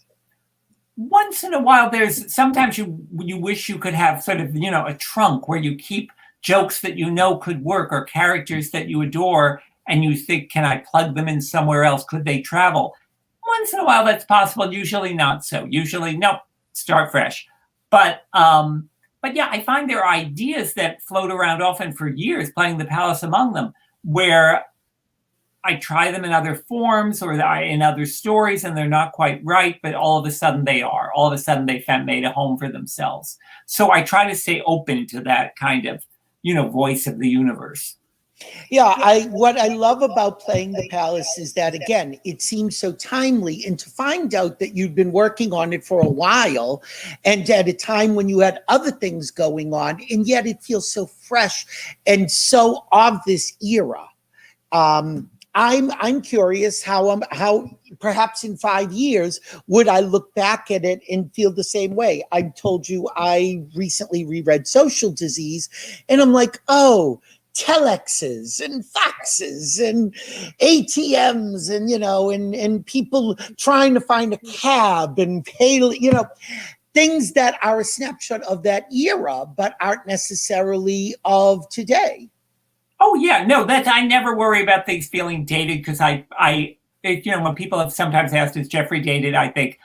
once in a while, sometimes you wish you could have sort of, a trunk where you keep jokes that could work, or characters that you adore, and you think, can I plug them in somewhere else? Could they travel? Once in a while that's possible, usually not so. Usually, nope, start fresh. But yeah, I find there are ideas that float around often for years, playing the Palace among them, where I try them in other forms or in other stories, and they're not quite right, but all of a sudden they are. All of a sudden they made a home for themselves. So I try to stay open to that kind of, voice of the universe. Yeah, what I love about playing the Palace is that, again, it seems so timely, and to find out that you've been working on it for a while and at a time when you had other things going on, and yet it feels so fresh and so of this era. I'm curious how perhaps in 5 years would I look back at it and feel the same way. I told you I recently reread Social Disease, and I'm like, oh, telexes and faxes and ATMs and and people trying to find a cab and pay, things that are a snapshot of that era but aren't necessarily of today. Oh yeah, no, I never worry about things feeling dated, because when people have sometimes asked, is Jeffrey dated? I think,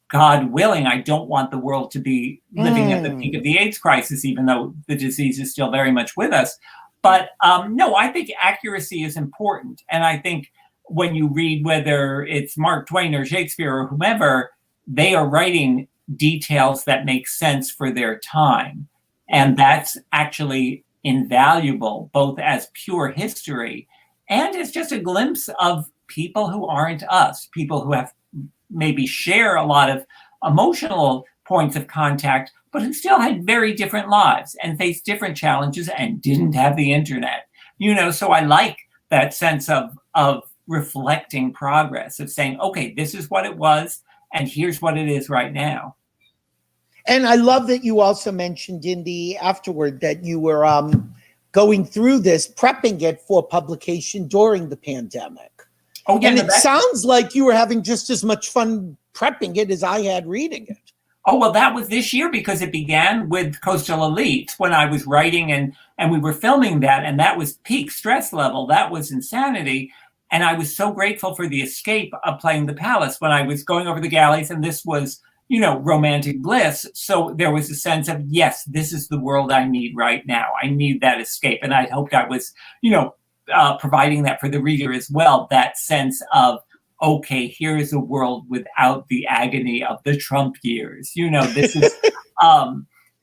God willing, I don't want the world to be living at the peak of the AIDS crisis, even though the disease is still very much with us. But no, I think accuracy is important. And I think when you read, whether it's Mark Twain or Shakespeare or whomever, they are writing details that make sense for their time. And that's actually invaluable, both as pure history and as just a glimpse of people who aren't us, people who have maybe share a lot of emotional points of contact, but who still had very different lives and faced different challenges and didn't have the internet. So I like that sense of reflecting progress, of saying, okay, this is what it was, and here's what it is right now. And I love that you also mentioned in the afterward that you were going through this, prepping it for publication during the pandemic. Oh, yeah. And it sounds like you were having just as much fun prepping it as I had reading it. Oh, well, that was this year, because it began with Coastal Elite when I was writing and we were filming that. And that was peak stress level. That was insanity. And I was so grateful for the escape of playing the Palace when I was going over the galleys. And this was, romantic bliss. So there was a sense of, yes, this is the world I need right now. I need that escape. And I hoped I was, providing that for the reader as well. That sense of, okay, here is a world without the agony of the Trump years. This is,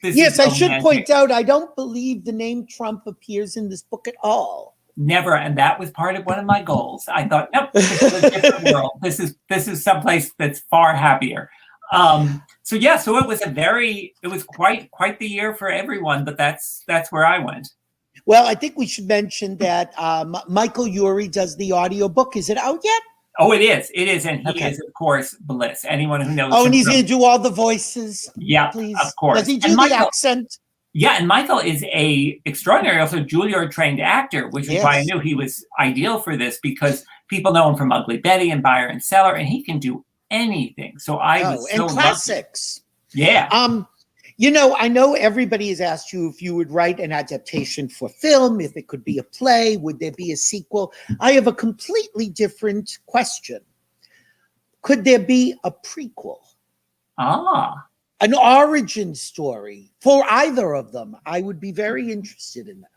yes, I should point out, I don't believe the name Trump appears in this book at all. Never. And that was part of one of my goals. I thought, nope, this is a different world. This is someplace that's far happier. So it was quite the year for everyone, but that's where I went. Well, I think we should mention that Michael Urie does the audiobook. Is it out yet? Oh, it is. And he is, of course, Bliss. Anyone who knows. Oh, and he's going to do all the voices. Yeah, please. Of course. Does he do the accent? Yeah, and Michael is a extraordinary, also Juilliard-trained actor, which is why I knew he was ideal for this, because people know him from Ugly Betty and Byron Seller, and he can do anything. So I was so and classics. Lucky. Yeah. I know everybody has asked you if you would write an adaptation for film, if it could be a play, would there be a sequel? I have a completely different question. Could there be a prequel? An origin story for either of them? I would be very interested in that.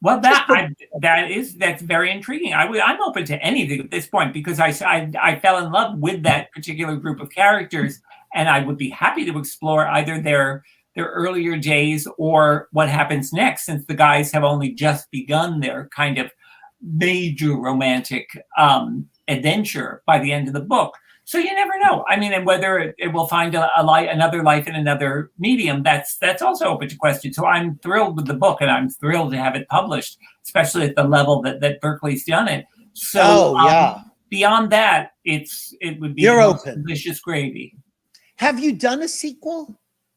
Well, that's very intriguing. I'm open to anything at this point, because I fell in love with that particular group of characters, and I would be happy to explore either their earlier days or what happens next, since the guys have only just begun their kind of major romantic adventure by the end of the book. So you never know. I mean, and whether it will find another life in another medium, that's also open to question. So I'm thrilled with the book, and I'm thrilled to have it published, especially at the level that Berkeley's done it. So beyond that, it would be delicious gravy. Have you done a sequel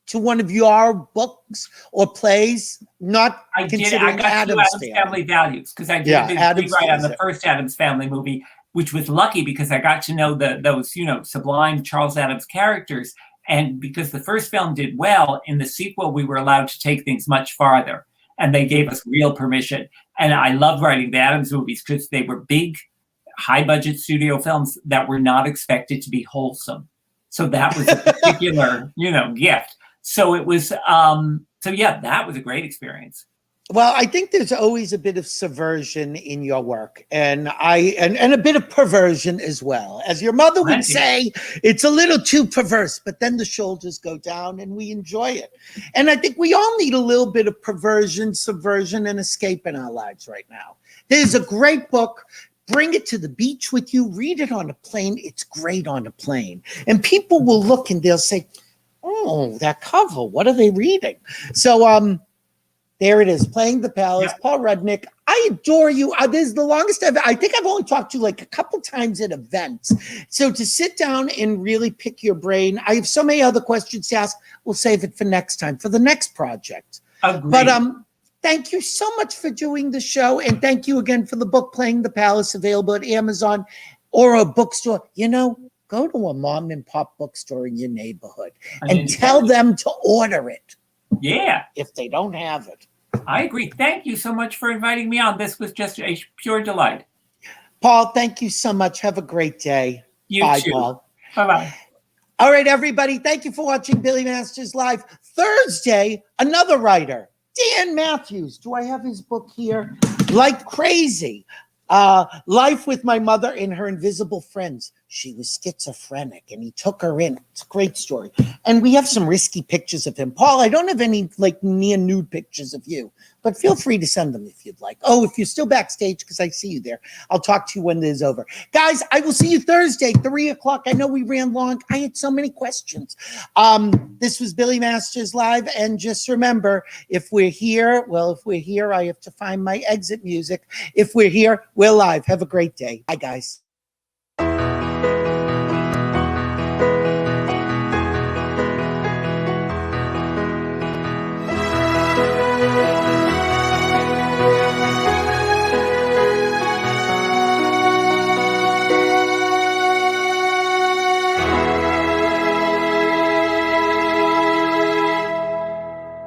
to one of your books or plays? I did Addams Family Values, because I did rewrite on the first Addams Family movie, which was lucky because I got to know those sublime Charles Addams characters, And because the first film did well, in the sequel, we were allowed to take things much farther. And they gave us real permission. And I love writing the Addams movies because they were big, high-budget studio films that were not expected to be wholesome. So that was a particular, gift. So it was, that was a great experience. Well, I think there's always a bit of subversion in your work, and a bit of perversion as well. As your mother would say, it's a little too perverse, but then the shoulders go down and we enjoy it. And I think we all need a little bit of perversion, subversion, and escape in our lives right now. There's a great book. Bring it to the beach with you. Read it on a plane. It's great on a plane. And people will look and they'll say, oh, that cover, what are they reading? So, there it is, Playing the Palace, yeah. Paul Rudnick. I adore you. This is the longest I think I've only talked to you like a couple times at events. So to sit down and really pick your brain, I have so many other questions to ask. We'll save it for next time, for the next project. Agreed. But thank you so much for doing the show. And thank you again for the book, Playing the Palace, available at Amazon or a bookstore. Go to a mom and pop bookstore in your neighborhood and tell them to order it. Yeah. If they don't have it. I agree. Thank you so much for inviting me on. This was just a pure delight. Paul, thank you so much. Have a great day. Bye, too. Paul. Bye-bye. All right, everybody. Thank you for watching Billy Masters Live. Thursday, another writer, Dan Matthews. Do I have his book here? Like Crazy. Life with My Mother and Her Invisible Friends. She was schizophrenic and he took her in. It's a great story. And we have some risky pictures of him. Paul, I don't have any near nude pictures of you, but feel free to send them if you'd like. Oh, if you're still backstage, because I see you there. I'll talk to you when this is over. Guys, I will see you Thursday, 3:00. I know we ran long. I had so many questions. This was Billy Masters Live. And just remember, if we're here, I have to find my exit music. If we're here, we're live. Have a great day. Bye, guys.